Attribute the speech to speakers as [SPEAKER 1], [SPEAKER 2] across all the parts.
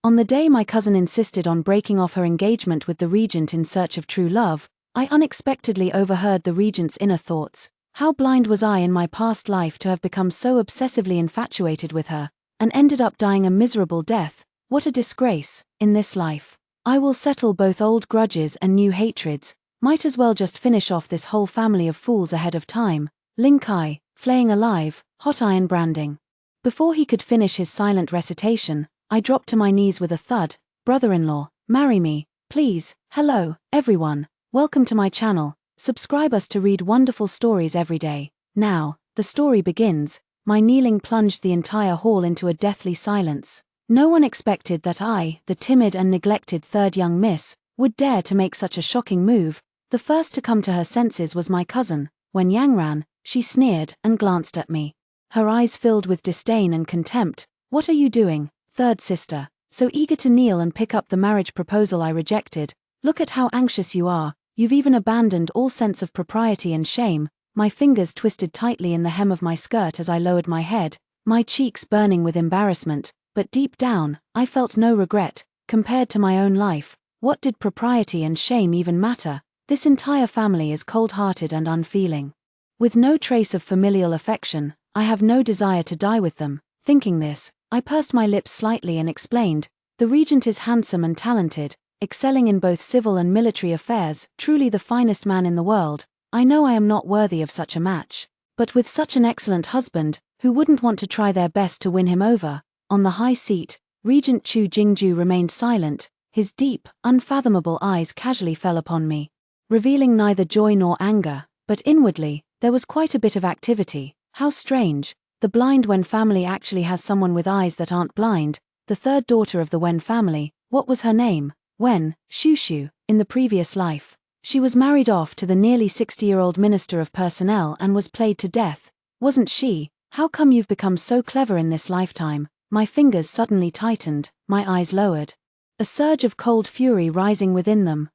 [SPEAKER 1] On the day my cousin insisted on breaking off her engagement with the Regent in search of true love, I unexpectedly overheard the Regent's inner thoughts. How blind was I in my past life to have become so obsessively infatuated with her, and ended up dying a miserable death. What a disgrace, in this life. I will settle both old grudges and new hatreds, might as well just finish off this whole family of fools ahead of time. Link I, flaying alive, hot iron branding. Before he could finish his silent recitation, I dropped to my knees with a thud. Brother-in-law, marry me, please. Hello, everyone, welcome to my channel. Subscribe us to read wonderful stories every day. Now, the story begins. My kneeling plunged the entire hall into a deathly silence. No one expected that I, the timid and neglected third young miss, would dare to make such a shocking move. The first to come to her senses was my cousin. When Yang ran, she sneered and glanced at me. Her eyes filled with disdain and contempt. What are you doing, third sister? So eager to kneel and pick up the marriage proposal I rejected. Look at how anxious you are. You've even abandoned all sense of propriety and shame. My fingers twisted tightly in the hem of my skirt as I lowered my head, my cheeks burning with embarrassment, but deep down, I felt no regret. Compared to my own life, what did propriety and shame even matter? This entire family is cold-hearted and unfeeling. With no trace of familial affection, I have no desire to die with them. Thinking this, I pursed my lips slightly and explained, the Regent is handsome and talented, excelling in both civil and military affairs, truly the finest man in the world. I know I am not worthy of such a match, but with such an excellent husband, who wouldn't want to try their best to win him over? On the high seat, Regent Chu Jingju remained silent. His deep, unfathomable eyes casually fell upon me, revealing neither joy nor anger, but inwardly, there was quite a bit of activity. How strange. The blind Wen family actually has someone with eyes that aren't blind. The third daughter of the Wen family, what was her name? Wen, Shushu. In the previous life, she was married off to the nearly 60-year-old Minister of Personnel and was played to death, wasn't she? How come you've become so clever in this lifetime? My fingers suddenly tightened, my eyes lowered. A surge of cold fury rising within them.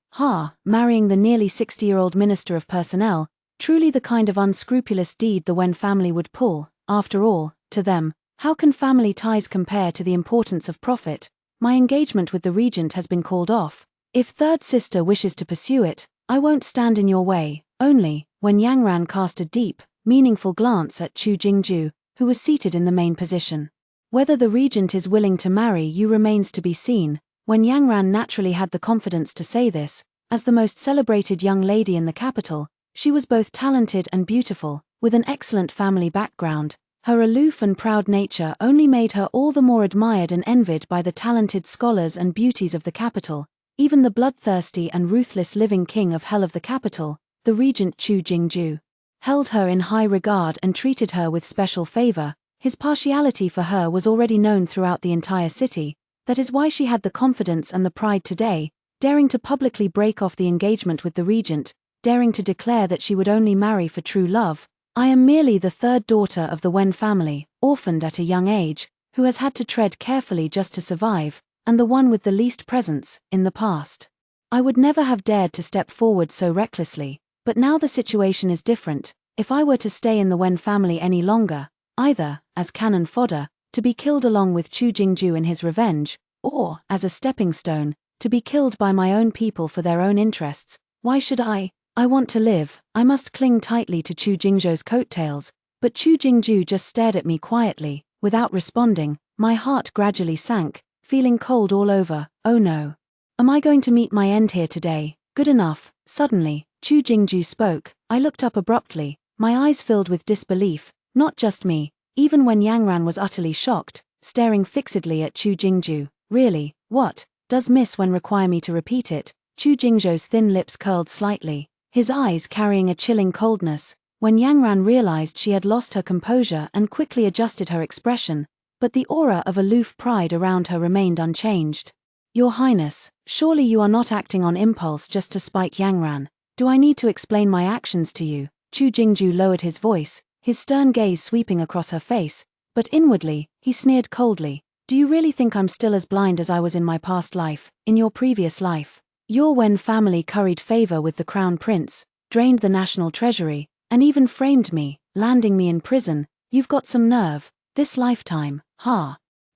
[SPEAKER 1] Marrying the nearly 60-year-old Minister of Personnel, truly the kind of unscrupulous deed the Wen family would pull. After all, to them, how can family ties compare to the importance of profit? My engagement with the Regent has been called off. If third sister wishes to pursue it, I won't stand in your way. Only, when Yang Ran cast a deep, meaningful glance at Chu Jingju, who was seated in the main position. Whether the Regent is willing to marry you remains to be seen. When Yang Ran naturally had the confidence to say this, as the most celebrated young lady in the capital, she was both talented and beautiful, with an excellent family background. Her aloof and proud nature only made her all the more admired and envied by the talented scholars and beauties of the capital. Even the bloodthirsty and ruthless living king of hell of the capital, the Regent Chu Jingju, held her in high regard and treated her with special favor. His partiality for her was already known throughout the entire city. That is why she had the confidence and the pride today, daring to publicly break off the engagement with the Regent, daring to declare that she would only marry for true love. I am merely the third daughter of the Wen family, orphaned at a young age, who has had to tread carefully just to survive, and the one with the least presence, in the past. I would never have dared to step forward so recklessly, but now the situation is different. If I were to stay in the Wen family any longer, either, as cannon fodder, to be killed along with Chu Jingju in his revenge, or, as a stepping stone, to be killed by my own people for their own interests, why should I want to live? I must cling tightly to Chu Jingzhou's coattails, but Chu Jingju just stared at me quietly, without responding. My heart gradually sank, feeling cold all over. Oh no. Am I going to meet my end here today? Good enough. Suddenly, Chu Jingju spoke. I looked up abruptly, my eyes filled with disbelief. Not just me, even when Yang Ran was utterly shocked, staring fixedly at Chu Jingju. Really, what does Miss Wen require me to repeat it? Chu Jingzhou's thin lips curled slightly, his eyes carrying a chilling coldness. When Yang Ran realized she had lost her composure and quickly adjusted her expression, but the aura of aloof pride around her remained unchanged. Your Highness, surely you are not acting on impulse just to spite Yang Ran. Do I need to explain my actions to you? Chu Jingju lowered his voice, his stern gaze sweeping across her face, but inwardly, he sneered coldly. Do you really think I'm still as blind as I was in my past life, in your previous life? Your Wen family curried favor with the crown prince, drained the national treasury, and even framed me, landing me in prison. You've got some nerve. This lifetime,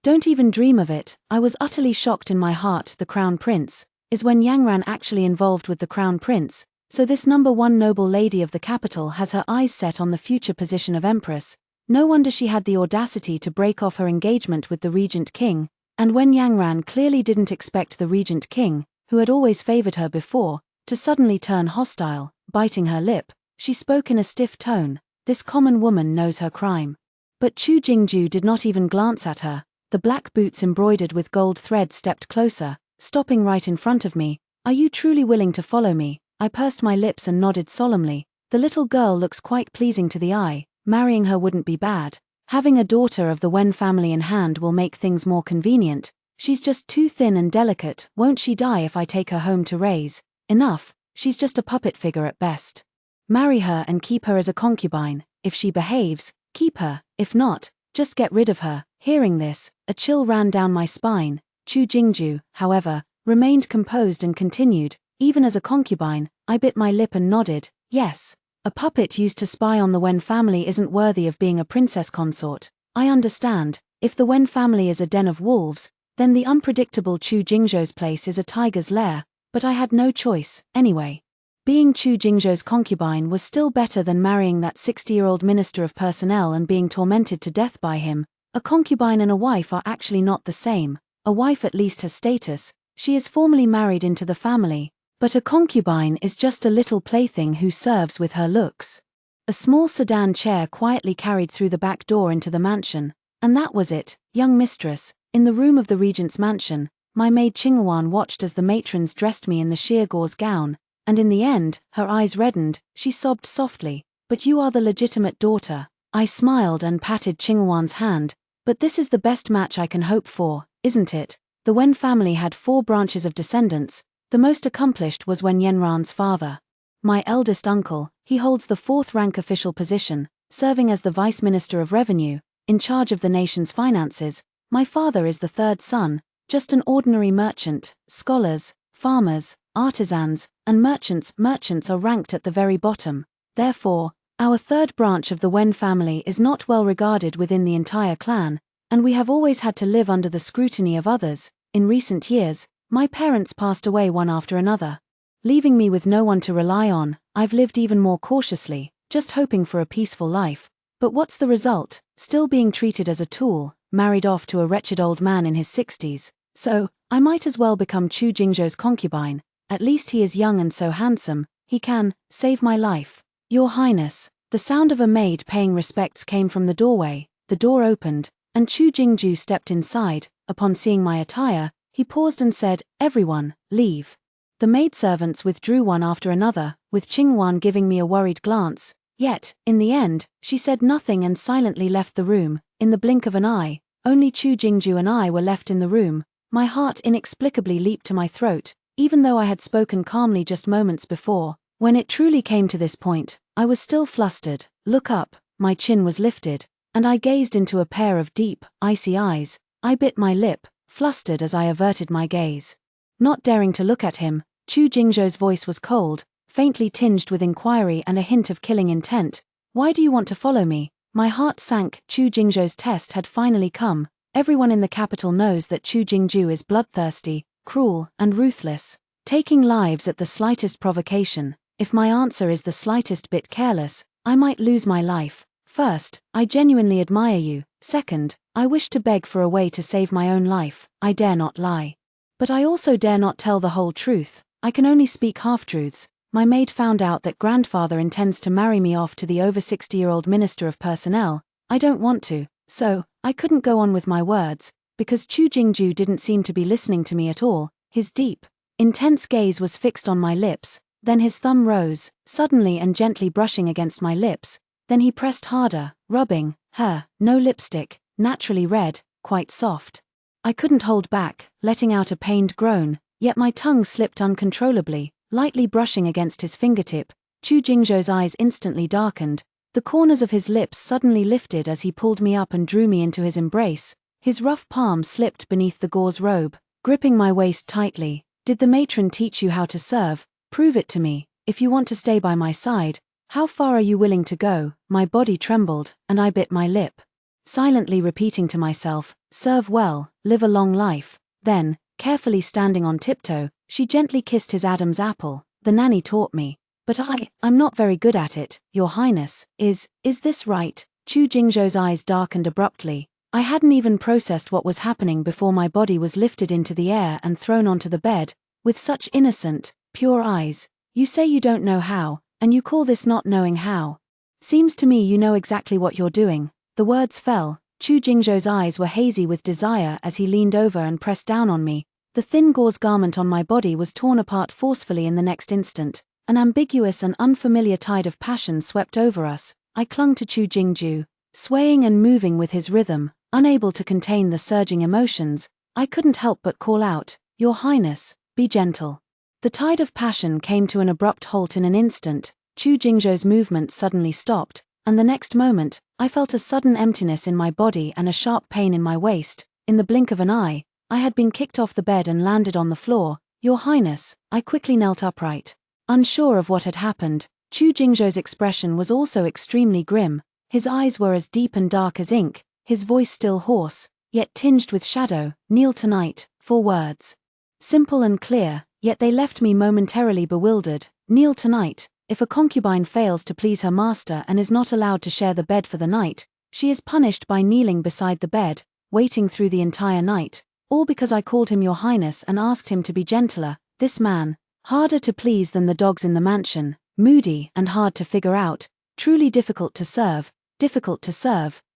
[SPEAKER 1] Don't even dream of it. I was utterly shocked in my heart. The Crown Prince. Is when Yangran actually involved with the Crown Prince? So this number one noble lady of the capital has her eyes set on the future position of Empress. No wonder she had the audacity to break off her engagement with the Regent King, and when Yangran clearly didn't expect the Regent King, who had always favored her before, to suddenly turn hostile, biting her lip, she spoke in a stiff tone. This common woman knows her crime. But Chu Jingju did not even glance at her. The black boots embroidered with gold thread stepped closer, stopping right in front of me. Are you truly willing to follow me? I pursed my lips and nodded solemnly. The little girl looks quite pleasing to the eye. Marrying her wouldn't be bad. Having a daughter of the Wen family in hand will make things more convenient. She's just too thin and delicate. Won't she die if I take her home to raise? Enough. She's just a puppet figure at best. Marry her and keep her as a concubine. If she behaves, keep her. If not, just get rid of her. Hearing this, a chill ran down my spine. Chu Jingju, however, remained composed and continued. Even as a concubine, I bit my lip and nodded. Yes. A puppet used to spy on the Wen family isn't worthy of being a princess consort. I understand. If the Wen family is a den of wolves, then the unpredictable Chu Jingzhou's place is a tiger's lair. But I had no choice, anyway. Being Chu Jingzhou's concubine was still better than marrying that 60-year-old minister of personnel and being tormented to death by him. A concubine and a wife are actually not the same. A wife at least has status. She is formally married into the family. But a concubine is just a little plaything who serves with her looks. A small sedan chair quietly carried through the back door into the mansion. And that was it, young mistress. In the room of the regent's mansion, my maid Qinghuan watched as the matrons dressed me in the sheer gauze gown, and in the end, her eyes reddened, she sobbed softly. But you are the legitimate daughter. I smiled and patted Qinghuan's hand. But this is the best match I can hope for, isn't it? The Wen family had 4 branches of descendants. The most accomplished was Wen Yanran's father. My eldest uncle, he holds the 4th rank official position, serving as the Vice Minister of Revenue, in charge of the nation's finances. My father is the 3rd son, just an ordinary merchant. Scholars, farmers, artisans, and merchants are ranked at the very bottom. Therefore, our 3rd branch of the Wen family is not well regarded within the entire clan, and we have always had to live under the scrutiny of others. In recent years, my parents passed away one after another. Leaving me with no one to rely on, I've lived even more cautiously, just hoping for a peaceful life. But what's the result? Still being treated as a tool, married off to a wretched old man in his 60s. So, I might as well become Chu Jingzhou's concubine. At least he is young and so handsome, he can save my life. Your Highness. The sound of a maid paying respects came from the doorway. The door opened, and Chu Jingzhou stepped inside. Upon seeing my attire, he paused and said, "Everyone, leave." The maidservants withdrew one after another, with Qinghuan giving me a worried glance. Yet, in the end, she said nothing and silently left the room. In the blink of an eye, only Chu Jingzhou and I were left in the room. My heart inexplicably leaped to my throat, even though I had spoken calmly just moments before. When it truly came to this point, I was still flustered. Look up, my chin was lifted, and I gazed into a pair of deep, icy eyes. I bit my lip, flustered as I averted my gaze. Not daring to look at him, Chu Jingzhou's voice was cold, faintly tinged with inquiry and a hint of killing intent. Why do you want to follow me? My heart sank. Chu Jingzhou's test had finally come. Everyone in the capital knows that Chu Jingzhou is bloodthirsty, cruel, and ruthless, taking lives at the slightest provocation. If my answer is the slightest bit careless, I might lose my life. First, I genuinely admire you. Second, I wish to beg for a way to save my own life. I dare not lie. But I also dare not tell the whole truth. I can only speak half-truths. My maid found out that grandfather intends to marry me off to the over 60-year-old Minister of Personnel. I don't want to, so I couldn't go on with my words, because Chu Jingzhou didn't seem to be listening to me at all. His deep, intense gaze was fixed on my lips. Then his thumb rose, suddenly and gently brushing against my lips. Then he pressed harder, rubbing her, no lipstick, naturally red, quite soft. I couldn't hold back, letting out a pained groan, yet my tongue slipped uncontrollably, lightly brushing against his fingertip. Chu Jingzhou's eyes instantly darkened. The corners of his lips suddenly lifted as he pulled me up and drew me into his embrace. His rough palm slipped beneath the gauze robe, gripping my waist tightly. Did the matron teach you how to serve? Prove it to me. If you want to stay by my side, how far are you willing to go? My body trembled, and I bit my lip, silently repeating to myself, serve well, live a long life. Then, carefully standing on tiptoe, she gently kissed his Adam's apple. The nanny taught me. But I'm not very good at it, Your Highness. Is this right? Chu Jingzhou's eyes darkened abruptly. I hadn't even processed what was happening before my body was lifted into the air and thrown onto the bed, with such innocent, pure eyes. You say you don't know how, and you call this not knowing how. Seems to me you know exactly what you're doing. The words fell. Chu Jingzhou's eyes were hazy with desire as he leaned over and pressed down on me. The thin gauze garment on my body was torn apart forcefully in the next instant. An ambiguous and unfamiliar tide of passion swept over us. I clung to Chu Jingzhou, swaying and moving with his rhythm, unable to contain the surging emotions. I couldn't help but call out, Your Highness, be gentle. The tide of passion came to an abrupt halt in an instant. Chu Jingzhou's movement suddenly stopped, and the next moment, I felt a sudden emptiness in my body and a sharp pain in my waist. In the blink of an eye, I had been kicked off the bed and landed on the floor. Your Highness, I quickly knelt upright. Unsure of what had happened, Chu Jingzhou's expression was also extremely grim. His eyes were as deep and dark as ink, his voice still hoarse, yet tinged with shadow. Kneel tonight. 4 words. Simple and clear, yet they left me momentarily bewildered. Kneel tonight. If a concubine fails to please her master and is not allowed to share the bed for the night, she is punished by kneeling beside the bed, waiting through the entire night. All because I called him Your Highness and asked him to be gentler. This man, harder to please than the dogs in the mansion, moody and hard to figure out, truly difficult to serve,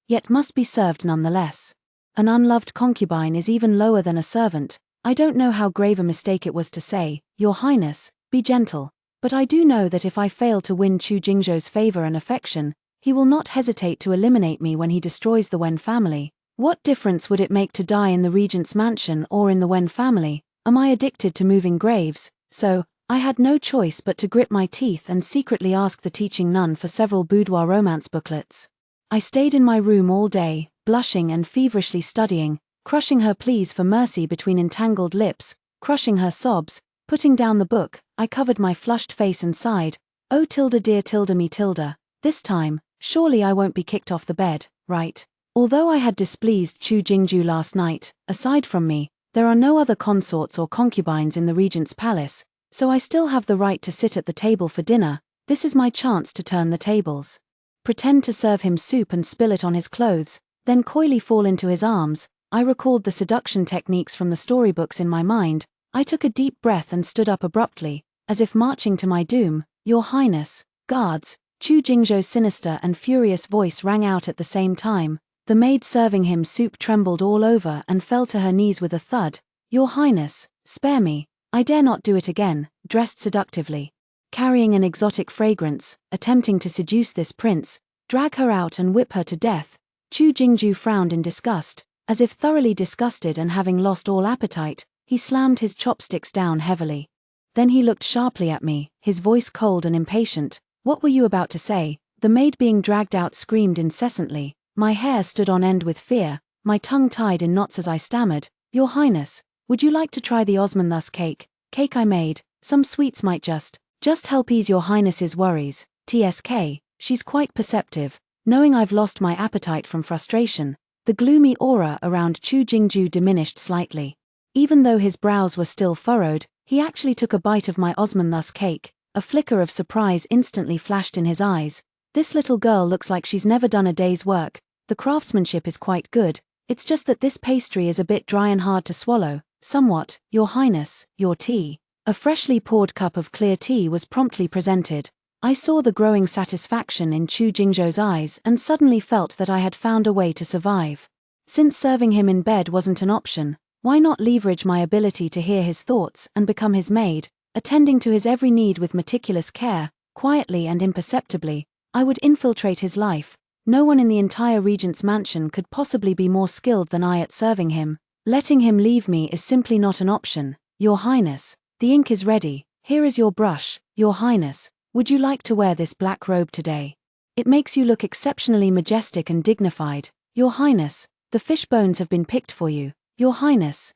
[SPEAKER 1] yet must be served nonetheless. An unloved concubine is even lower than a servant. I don't know how grave a mistake it was to say, Your Highness, be gentle. But I do know that if I fail to win Chu Jingzhou's favor and affection, he will not hesitate to eliminate me when he destroys the Wen family. What difference would it make to die in the Regent's mansion or in the Wen family? Am I addicted to moving graves? So, I had no choice but to grit my teeth and secretly ask the teaching nun for several boudoir romance booklets. I stayed in my room all day, blushing and feverishly studying, crushing her pleas for mercy between entangled lips, crushing her sobs. Putting down the book, I covered my flushed face and sighed. Oh Tilda dear Tilda me Tilda, this time, surely I won't be kicked off the bed, right? Although I had displeased Chu Jingzhou last night, aside from me, there are no other consorts or concubines in the Regent's palace, so I still have the right to sit at the table for dinner. This is my chance to turn the tables. Pretend to serve him soup and spill it on his clothes, then coyly fall into his arms. I recalled the seduction techniques from the storybooks in my mind. I took a deep breath and stood up abruptly, as if marching to my doom. Your Highness, guards. Chu Jingzhou's sinister and furious voice rang out at the same time. The maid serving him soup trembled all over and fell to her knees with a thud. Your Highness, spare me. I dare not do it again. Dressed seductively, carrying an exotic fragrance, attempting to seduce this prince, drag her out and whip her to death. Chu Jingzhou frowned in disgust, as if thoroughly disgusted and having lost all appetite. He slammed his chopsticks down heavily. Then he looked sharply at me, his voice cold and impatient. What were you about to say? The maid being dragged out screamed incessantly. My hair stood on end with fear, my tongue tied in knots as I stammered. Your Highness, would you like to try the Osmanthus cake? Cake I made. Some sweets might just help ease Your Highness's worries. TSK, she's quite perceptive. Knowing I've lost my appetite from frustration, the gloomy aura around Chu Jingzhou diminished slightly. Even though his brows were still furrowed, he actually took a bite of my Osmanthus cake. A flicker of surprise instantly flashed in his eyes. This little girl looks like she's never done a day's work. The craftsmanship is quite good. It's just that this pastry is a bit dry and hard to swallow. Somewhat. Your Highness, your tea. A freshly poured cup of clear tea was promptly presented. I saw the growing satisfaction in Chu Jingzhou's eyes and suddenly felt that I had found a way to survive. Since serving him in bed wasn't an option, why not leverage my ability to hear his thoughts and become his maid, attending to his every need with meticulous care, quietly and imperceptibly? I would infiltrate his life. No one in the entire Regent's mansion could possibly be more skilled than I at serving him. Letting him leave me is simply not an option. Your Highness, the ink is ready. Here is your brush. Your Highness, would you like to wear this black robe today? It makes you look exceptionally majestic and dignified. Your Highness, the fish bones have been picked for you. Your Highness,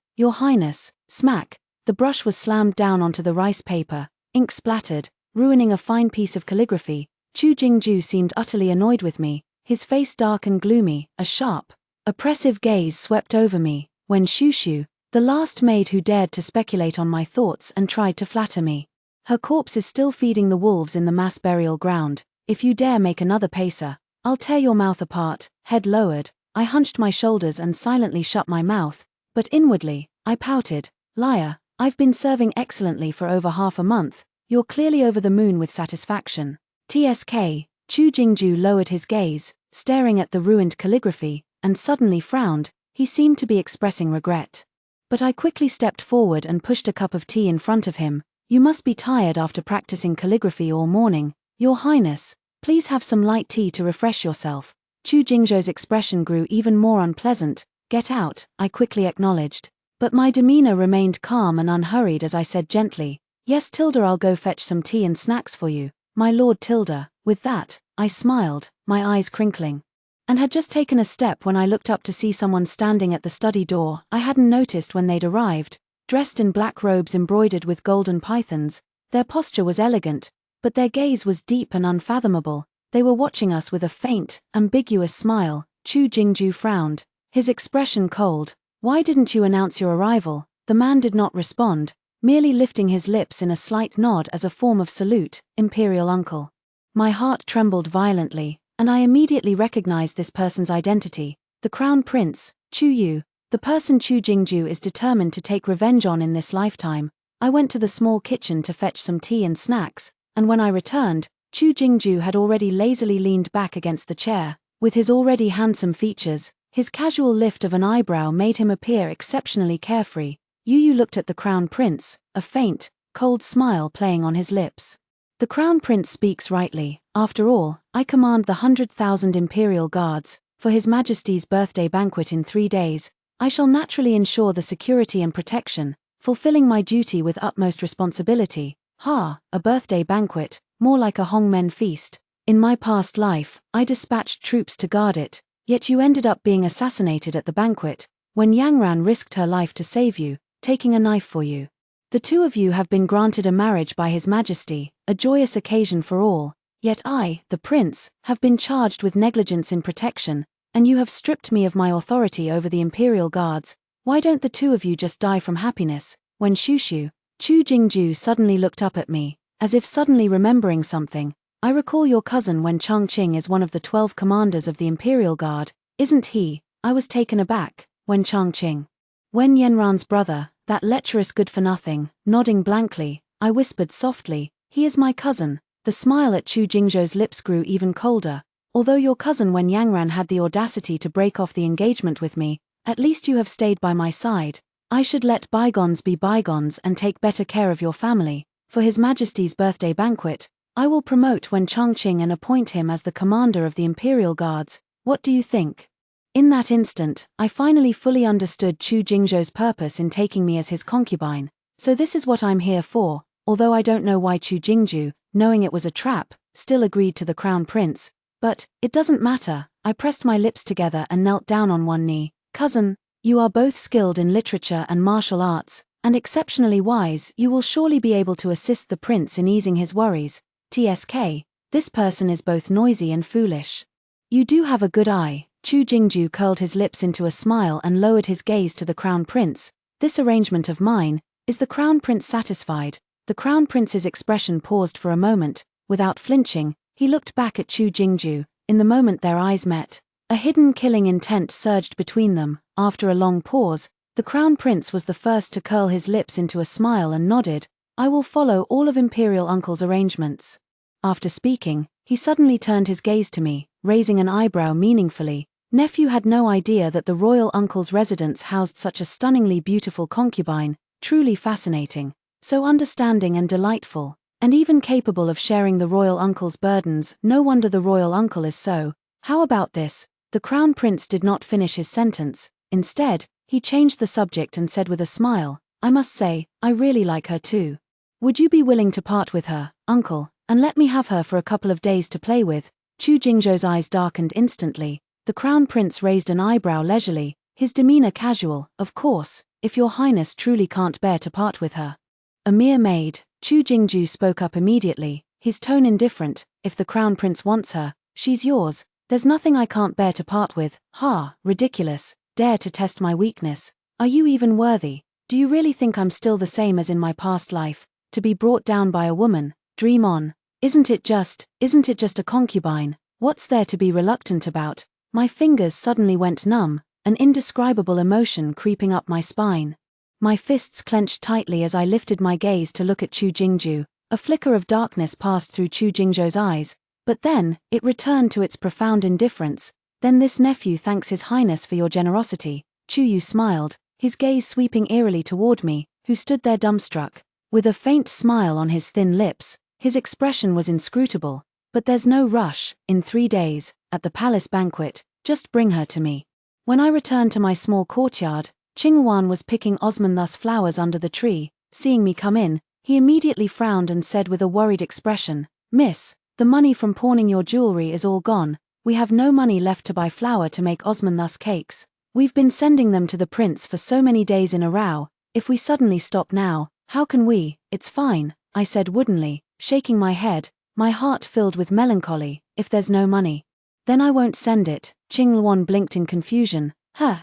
[SPEAKER 1] smack. The brush was slammed down onto the rice paper, ink splattered, ruining a fine piece of calligraphy. Chu Jingzhou seemed utterly annoyed with me, his face dark and gloomy. A sharp Oppressive gaze swept over me, when Shushu, the last maid who dared to speculate on my thoughts and tried to flatter me. Her corpse is still feeding the wolves in the mass burial ground. If you dare make another pacer, I'll tear your mouth apart. Head lowered, I hunched my shoulders and silently shut my mouth, but inwardly, I pouted. Liar, I've been serving excellently for over half a month. You're clearly over the moon with satisfaction. TSK, Chu Jingju lowered his gaze, staring at the ruined calligraphy, and suddenly frowned. He seemed to be expressing regret. But I quickly stepped forward and pushed a cup of tea in front of him. You must be tired after practicing calligraphy all morning. Your Highness, please have some light tea to refresh yourself. Chu Jingzhou's expression grew even more unpleasant. Get out, I quickly acknowledged. But my demeanor remained calm and unhurried as I said gently, yes Tilda, I'll go fetch some tea and snacks for you, my Lord Tilda. With that, I smiled, my eyes crinkling, and had just taken a step when I looked up to see someone standing at the study door I hadn't noticed when they'd arrived, dressed in black robes embroidered with golden pythons. Their posture was elegant, but their gaze was deep and unfathomable. They were watching us with a faint, ambiguous smile. Chu Jingju frowned, his expression cold. Why didn't you announce your arrival? The man did not respond, merely lifting his lips in a slight nod as a form of salute. Imperial uncle. My heart trembled violently, and I immediately recognized this person's identity. The Crown Prince, Chu Yu, the person Chu Jingju is determined to take revenge on in this lifetime. I went to the small kitchen to fetch some tea and snacks, and when I returned, Chu Jingju had already lazily leaned back against the chair. With his already handsome features, his casual lift of an eyebrow made him appear exceptionally carefree. Yu looked at the Crown Prince, a faint, cold smile playing on his lips. The Crown Prince speaks rightly. After all, I command the 100,000 Imperial Guards. For His Majesty's birthday banquet in 3 days, I shall naturally ensure the security and protection, fulfilling my duty with utmost responsibility. Ha, a birthday banquet, more like a Hongmen feast. In my past life, I dispatched troops to guard it, yet you ended up being assassinated at the banquet, when Yangran risked her life to save you, taking a knife for you. The two of you have been granted a marriage by His Majesty, a joyous occasion for all, yet I, the Prince, have been charged with negligence in protection, and you have stripped me of my authority over the Imperial Guards. Why don't the two of you just die from happiness? When Chu Jingju suddenly looked up at me, as if suddenly remembering something. I recall your cousin Wen Changqing is one of the 12 commanders of the Imperial Guard, isn't he? I was taken aback. Wen Changqing. Wen Yanran's brother, that lecherous good-for-nothing. Nodding blankly, I whispered softly, he is my cousin. The smile at Chu Jingzhou's lips grew even colder. Although your cousin Wen Yangran had the audacity to break off the engagement with me, at least you have stayed by my side. I should let bygones be bygones and take better care of your family. For His Majesty's birthday banquet, I will promote Wen Changqing and appoint him as the commander of the Imperial Guards. What do you think? In that instant, I finally fully understood Chu Jingzhou's purpose in taking me as his concubine. So this is what I'm here for. Although I don't know why Chu Jingzhou, knowing it was a trap, still agreed to the Crown Prince. But, it doesn't matter. I pressed my lips together and knelt down on one knee. Cousin, you are both skilled in literature and martial arts, and exceptionally wise. You will surely be able to assist the prince in easing his worries. TSK, this person is both noisy and foolish. You do have a good eye. Chu Jingju curled his lips into a smile and lowered his gaze to the Crown Prince. This arrangement of mine, is the Crown Prince satisfied? The Crown Prince's expression paused for a moment. Without flinching, he looked back at Chu Jingju. In the moment their eyes met, a hidden killing intent surged between them. After a long pause, the Crown Prince was the first to curl his lips into a smile and nodded. I will follow all of Imperial Uncle's arrangements. After speaking, he suddenly turned his gaze to me, raising an eyebrow meaningfully. Nephew had no idea that the royal uncle's residence housed such a stunningly beautiful concubine, truly fascinating, so understanding and delightful, and even capable of sharing the royal uncle's burdens. No wonder the royal uncle is so. How about this? The Crown Prince did not finish his sentence. Instead, he changed the subject and said with a smile, I must say, I really like her too. Would you be willing to part with her, uncle, and let me have her for a couple of days to play with? Chu Jingzhou's eyes darkened instantly. The Crown Prince raised an eyebrow leisurely, his demeanor casual. Of course, if your highness truly can't bear to part with her. A mere maid. Chu Jingzhou spoke up immediately, his tone indifferent. If the Crown Prince wants her, she's yours. There's nothing I can't bear to part with. Ha, ridiculous, dare to test my weakness. Are you even worthy? Do you really think I'm still the same as in my past life, to be brought down by a woman? Dream on. Isn't it just a concubine? What's there to be reluctant about? My fingers suddenly went numb, an indescribable emotion creeping up my spine. My fists clenched tightly as I lifted my gaze to look at Chu Jingju. A flicker of darkness passed through Chu Jingzhou's eyes, but then, it returned to its profound indifference. Then this nephew thanks his highness for your generosity. Chu Yu smiled, his gaze sweeping eerily toward me, who stood there dumbstruck. With a faint smile on his thin lips, his expression was inscrutable. But there's no rush. In 3 days, at the palace banquet, just bring her to me. When I returned to my small courtyard, Qinghuan was picking osmanthus flowers under the tree. Seeing me come in, he immediately frowned and said with a worried expression, "Miss, the money from pawning your jewelry is all gone. We have no money left to buy flour to make osmanthus cakes. We've been sending them to the prince for so many days in a row. If we suddenly stop now, how can we?" "It's fine," I said woodenly, shaking my head, my heart filled with melancholy. "If there's no money, then I won't send it." Qinghuan blinked in confusion.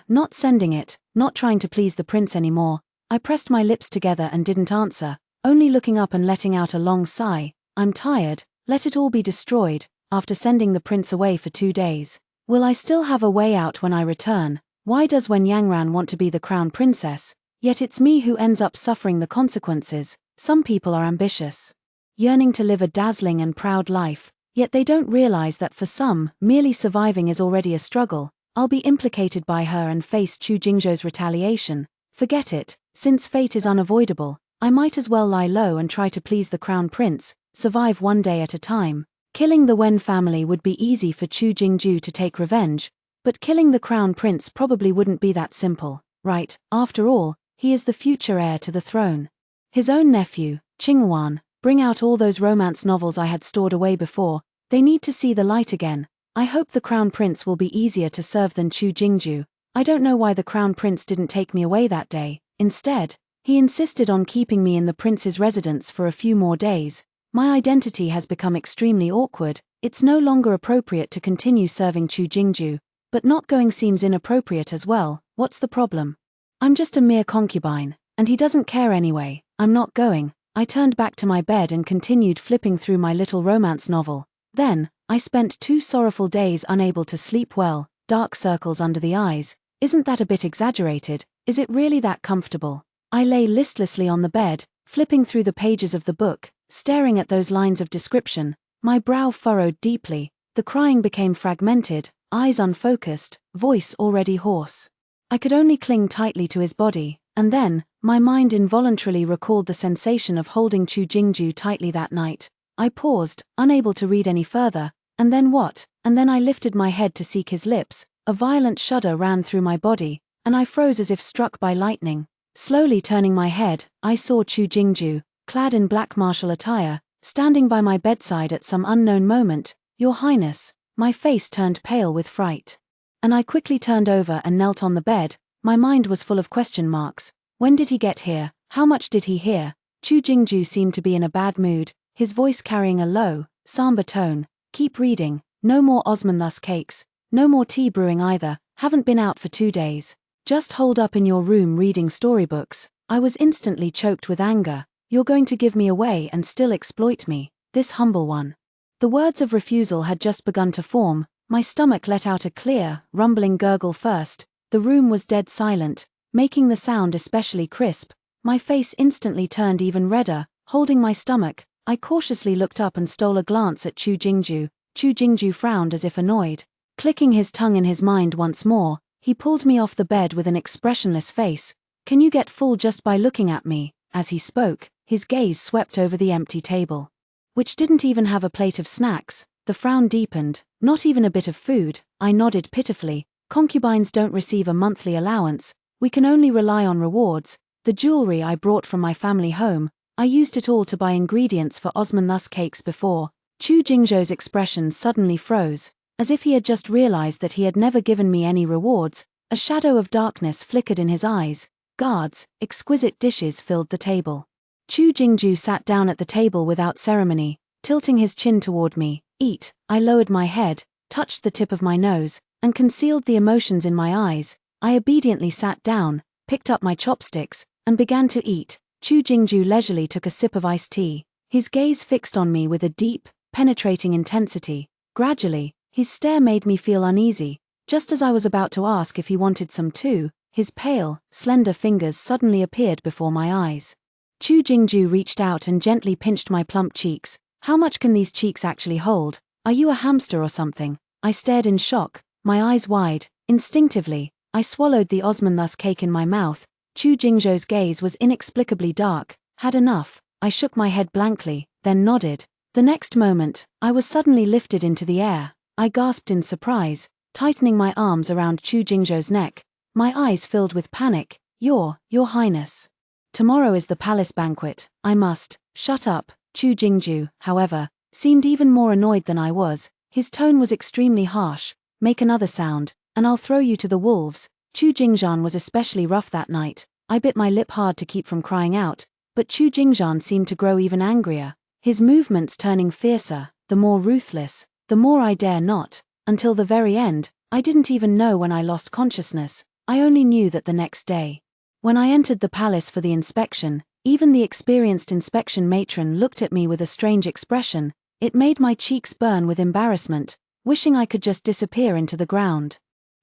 [SPEAKER 1] Not sending it, not trying to please the prince anymore. I pressed my lips together and didn't answer, only looking up and letting out a long sigh. "I'm tired, let it all be destroyed, after sending the prince away for 2 days. Will I still have a way out when I return? Why does Wen Yangran want to be the crown princess? Yet it's me who ends up suffering the consequences." Some people are ambitious, yearning to live a dazzling and proud life, yet they don't realize that for some, merely surviving is already a struggle. I'll be implicated by her and face Chu Jingzhou's retaliation. Forget it, since fate is unavoidable, I might as well lie low and try to please the crown prince, survive 1 day at a time. Killing the Wen family would be easy for Chu Jingzhou to take revenge, but killing the crown prince probably wouldn't be that simple, right? After all, he is the future heir to the throne. His own nephew, Qinghuan, bring out all those romance novels I had stored away before. They need to see the light again. I hope the crown prince will be easier to serve than Chu Jingzhou. I don't know why the crown prince didn't take me away that day. Instead, he insisted on keeping me in the prince's residence for a few more days. My identity has become extremely awkward. It's no longer appropriate to continue serving Chu Jingzhou, but not going seems inappropriate as well. What's the problem? I'm just a mere concubine, and he doesn't care anyway. I'm not going. I turned back to my bed and continued flipping through my little romance novel. Then, I spent 2 sorrowful days unable to sleep well, dark circles under the eyes. Isn't that a bit exaggerated? Is it really that comfortable? I lay listlessly on the bed, flipping through the pages of the book, staring at those lines of description, my brow furrowed deeply. The crying became fragmented, eyes unfocused, voice already hoarse. I could only cling tightly to his body, and then, my mind involuntarily recalled the sensation of holding Chu Jingzhou tightly that night. I paused, unable to read any further, and then what? And then I lifted my head to seek his lips. A violent shudder ran through my body, and I froze as if struck by lightning. Slowly turning my head, I saw Chu Jingzhou, clad in black martial attire, standing by my bedside at some unknown moment. "Your Highness." My face turned pale with fright, and I quickly turned over and knelt on the bed. My mind was full of question marks. When did he get here? How much did he hear? Chu Jingzhou seemed to be in a bad mood, his voice carrying a low, somber tone. "Keep reading. No more osmanthus cakes. No more tea brewing either. Haven't been out for 2 days. Just hold up in your room reading storybooks." I was instantly choked with anger. "You're going to give me away and still exploit me, this humble one." The words of refusal had just begun to form. My stomach let out a clear, rumbling gurgle first. The room was dead silent, making the sound especially crisp. My face instantly turned even redder. Holding my stomach, I cautiously looked up and stole a glance at Chu Jingzhou. Chu Jingzhou frowned as if annoyed. Clicking his tongue in his mind once more, he pulled me off the bed with an expressionless face. "Can you get full just by looking at me?" As he spoke, his gaze swept over the empty table, which didn't even have a plate of snacks. The frown deepened. "Not even a bit of food?" I nodded pitifully. "Concubines don't receive a monthly allowance. We can only rely on rewards. The jewelry I brought from my family home, I used it all to buy ingredients for osmanthus cakes before." Chu Jingzhou's expression suddenly froze, as if he had just realized that he had never given me any rewards. A shadow of darkness flickered in his eyes. Guards, exquisite dishes filled the table. Chu Jingzhou sat down at the table without ceremony, tilting his chin toward me. "Eat." I lowered my head, touched the tip of my nose, and concealed the emotions in my eyes, I obediently sat down, picked up my chopsticks, and began to eat. Chu Jingju leisurely took a sip of iced tea, his gaze fixed on me with a deep, penetrating intensity. Gradually, his stare made me feel uneasy. Just as I was about to ask if he wanted some too, his pale, slender fingers suddenly appeared before my eyes. Chu Jingju reached out and gently pinched my plump cheeks. How much can these cheeks actually hold? Are you a hamster or something? I stared in shock, my eyes wide. Instinctively, I swallowed the osmanthus cake in my mouth. Chu Jingzhou's gaze was inexplicably dark. Had enough. I shook my head blankly, then nodded. The next moment, I was suddenly lifted into the air. I gasped in surprise, tightening my arms around Chu Jingzhou's neck. My eyes filled with panic. Your Highness. Tomorrow is the palace banquet. I must. Shut up. Chu Jingzhou, however, seemed even more annoyed than I was. His tone was extremely harsh. Make another sound, and I'll throw you to the wolves. Chu Jingzhan was especially rough that night. I bit my lip hard to keep from crying out, but Chu Jingzhan seemed to grow even angrier, his movements turning fiercer, the more ruthless, the more I dare not. Until the very end, I didn't even know when I lost consciousness. I only knew that the next day, when I entered the palace for the inspection, even the experienced inspection matron looked at me with a strange expression. It made my cheeks burn with embarrassment, wishing I could just disappear into the ground.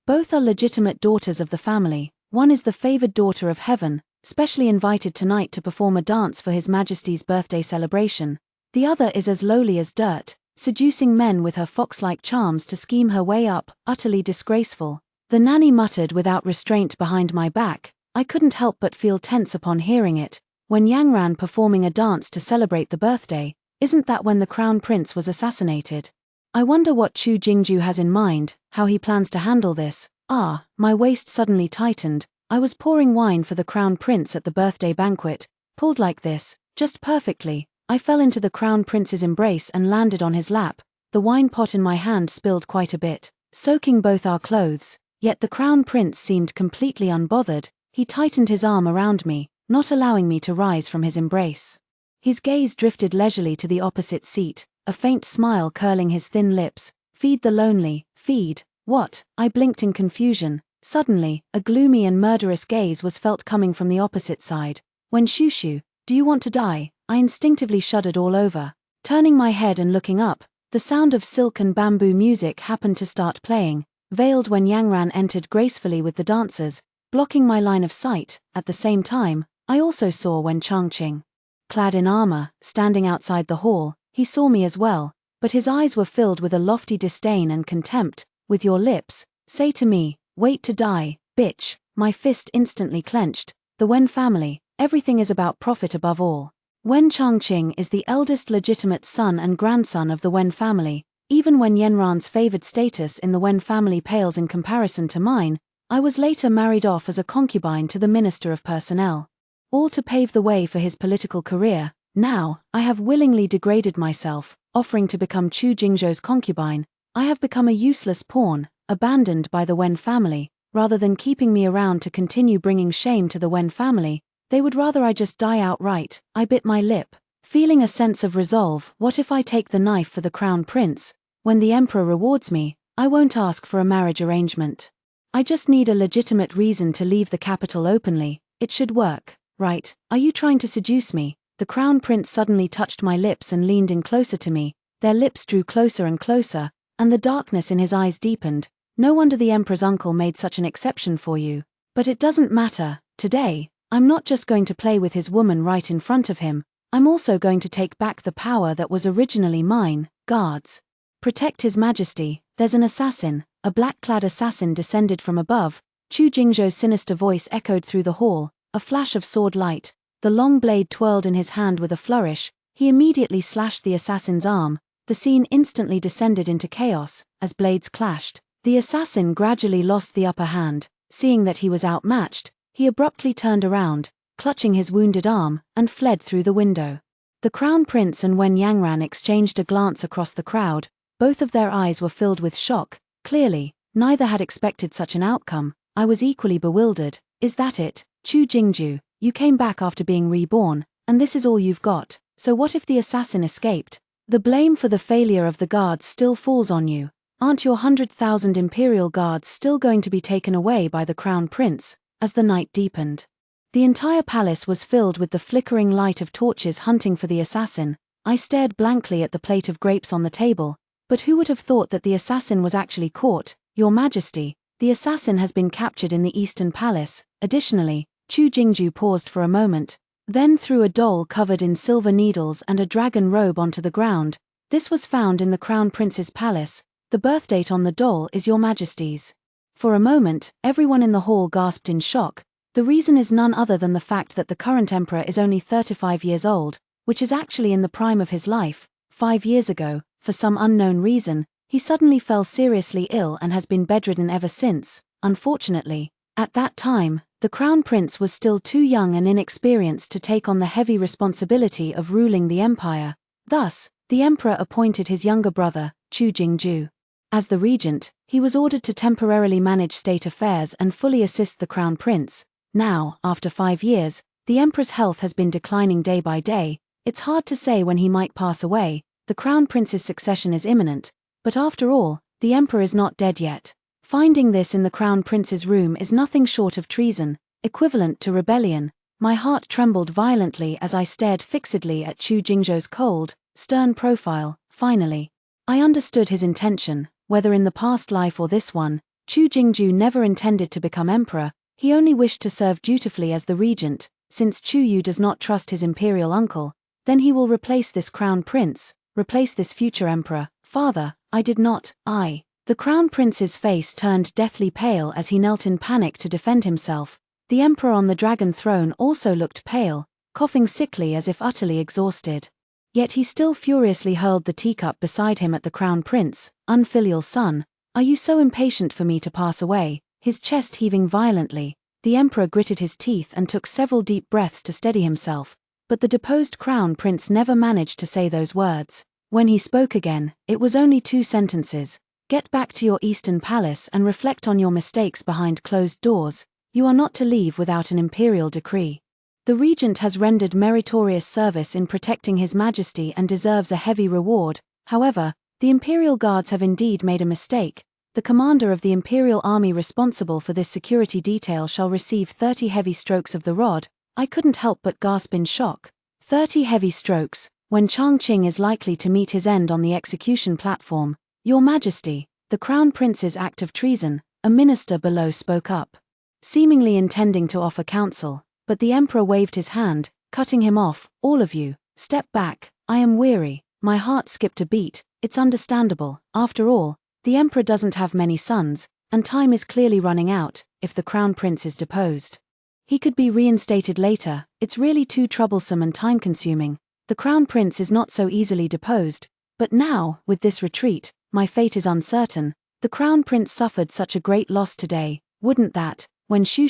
[SPEAKER 1] Both are legitimate daughters of the family. One is the favored daughter of heaven, specially invited tonight to perform a dance for His Majesty's birthday celebration. The other is as lowly as dirt, seducing men with her fox-like charms to scheme her way up, utterly disgraceful. The nanny muttered without restraint behind my back. I couldn't help but feel tense upon hearing it. When Yangran performing a dance to celebrate the birthday, isn't that when the crown prince was assassinated? I wonder what Chu Jingzhou has in mind, how he plans to handle this. My waist suddenly tightened. I was pouring wine for the crown prince at the birthday banquet, pulled like this, just perfectly. I fell into the crown prince's embrace and landed on his lap. The wine pot in my hand spilled quite a bit, soaking both our clothes. Yet the crown prince seemed completely unbothered. He tightened his arm around me, not allowing me to rise from his embrace. His gaze drifted leisurely to the opposite seat, a faint smile curling his thin lips. Feed the lonely, feed. What? I blinked in confusion. Suddenly, a gloomy and murderous gaze was felt coming from the opposite side. When Shushu, do you want to die? I instinctively shuddered all over. Turning my head and looking up, the sound of silk and bamboo music happened to start playing, veiled when Yangran entered gracefully with the dancers, blocking my line of sight. At the same time, I also saw Wen Changqing, clad in armor, standing outside the hall. He saw me as well, but his eyes were filled with a lofty disdain and contempt. With your lips, say to me, wait to die, bitch. My fist instantly clenched. The Wen family, everything is about profit above all. Wen Changqing is the eldest legitimate son and grandson of the Wen family. Even when Yanran's favored status in the Wen family pales in comparison to mine, I was later married off as a concubine to the Minister of Personnel. All to pave the way for his political career. Now, I have willingly degraded myself, offering to become Chu Jingzhou's concubine. I have become a useless pawn, abandoned by the Wen family. Rather than keeping me around to continue bringing shame to the Wen family, they would rather I just die outright. I bit my lip, feeling a sense of resolve. What if I take the knife for the crown prince? When the emperor rewards me, I won't ask for a marriage arrangement. I just need a legitimate reason to leave the capital openly. It should work, right? Are you trying to seduce me? The crown prince suddenly touched my lips and leaned in closer to me. Their lips drew closer and closer, and the darkness in his eyes deepened. No wonder the emperor's uncle made such an exception for you. But it doesn't matter. Today, I'm not just going to play with his woman right in front of him. I'm also going to take back the power that was originally mine. Guards, protect His Majesty. There's an assassin. A black-clad assassin descended from above. Chu Jingzhou's sinister voice echoed through the hall. A flash of sword light. The long blade twirled in his hand with a flourish. He immediately slashed the assassin's arm. The scene instantly descended into chaos. As blades clashed, the assassin gradually lost the upper hand. Seeing that he was outmatched, he abruptly turned around, clutching his wounded arm, and fled through the window. The crown prince and Wen Yangran exchanged a glance across the crowd. Both of their eyes were filled with shock. Clearly, neither had expected such an outcome. I was equally bewildered. Is that it? Chu Jingzhou, you came back after being reborn, and this is all you've got. So what if the assassin escaped? The blame for the failure of the guards still falls on you. Aren't your 100,000 imperial guards still going to be taken away by the crown prince? As the night deepened, the entire palace was filled with the flickering light of torches hunting for the assassin. I stared blankly at the plate of grapes on the table, but who would have thought that the assassin was actually caught? Your Majesty, the assassin has been captured in the Eastern Palace. Additionally, Chu Jingju paused for a moment, then threw a doll covered in silver needles and a dragon robe onto the ground. This was found in the Crown Prince's palace. The birth date on the doll is Your Majesty's. For a moment, everyone in the hall gasped in shock. The reason is none other than the fact that the current emperor is only 35 years old, which is actually in the prime of his life. 5 years ago, for some unknown reason, he suddenly fell seriously ill and has been bedridden ever since. Unfortunately, at that time, the crown prince was still too young and inexperienced to take on the heavy responsibility of ruling the empire. Thus, the emperor appointed his younger brother, Chu Jingju. As the regent, he was ordered to temporarily manage state affairs and fully assist the crown prince. Now, after 5 years, the emperor's health has been declining day by day. It's hard to say when he might pass away. The crown prince's succession is imminent, but after all, the emperor is not dead yet. Finding this in the crown prince's room is nothing short of treason, equivalent to rebellion. My heart trembled violently as I stared fixedly at Chu Jingzhou's cold, stern profile. Finally, I understood his intention. Whether in the past life or this one, Chu Jingzhou never intended to become emperor. He only wished to serve dutifully as the regent. Since Chu Yu does not trust his imperial uncle, then he will replace this crown prince, replace this future emperor. Father, I did not. The crown prince's face turned deathly pale as he knelt in panic to defend himself. The emperor on the dragon throne also looked pale, coughing sickly as if utterly exhausted. Yet he still furiously hurled the teacup beside him at the crown prince. Unfilial son, are you so impatient for me to pass away? His chest heaving violently, the emperor gritted his teeth and took several deep breaths to steady himself. But the deposed crown prince never managed to say those words. When he spoke again, it was only 2 sentences. Get back to your Eastern Palace and reflect on your mistakes behind closed doors. You are not to leave without an imperial decree. The regent has rendered meritorious service in protecting His Majesty and deserves a heavy reward. However, the imperial guards have indeed made a mistake. The commander of the imperial army responsible for this security detail shall receive 30 heavy strokes of the rod. I couldn't help but gasp in shock. 30 heavy strokes, when Changqing is likely to meet his end on the execution platform. Your Majesty, the crown prince's act of treason, a minister below spoke up, seemingly intending to offer counsel, but the emperor waved his hand, cutting him off. All of you, step back. I am weary. My heart skipped a beat. It's understandable. After all, the emperor doesn't have many sons, and time is clearly running out. If the crown prince is deposed, he could be reinstated later. It's really too troublesome and time-consuming. The crown prince is not so easily deposed, but now, with this retreat, my fate is uncertain. The crown prince suffered such a great loss today, wouldn't that? When Chu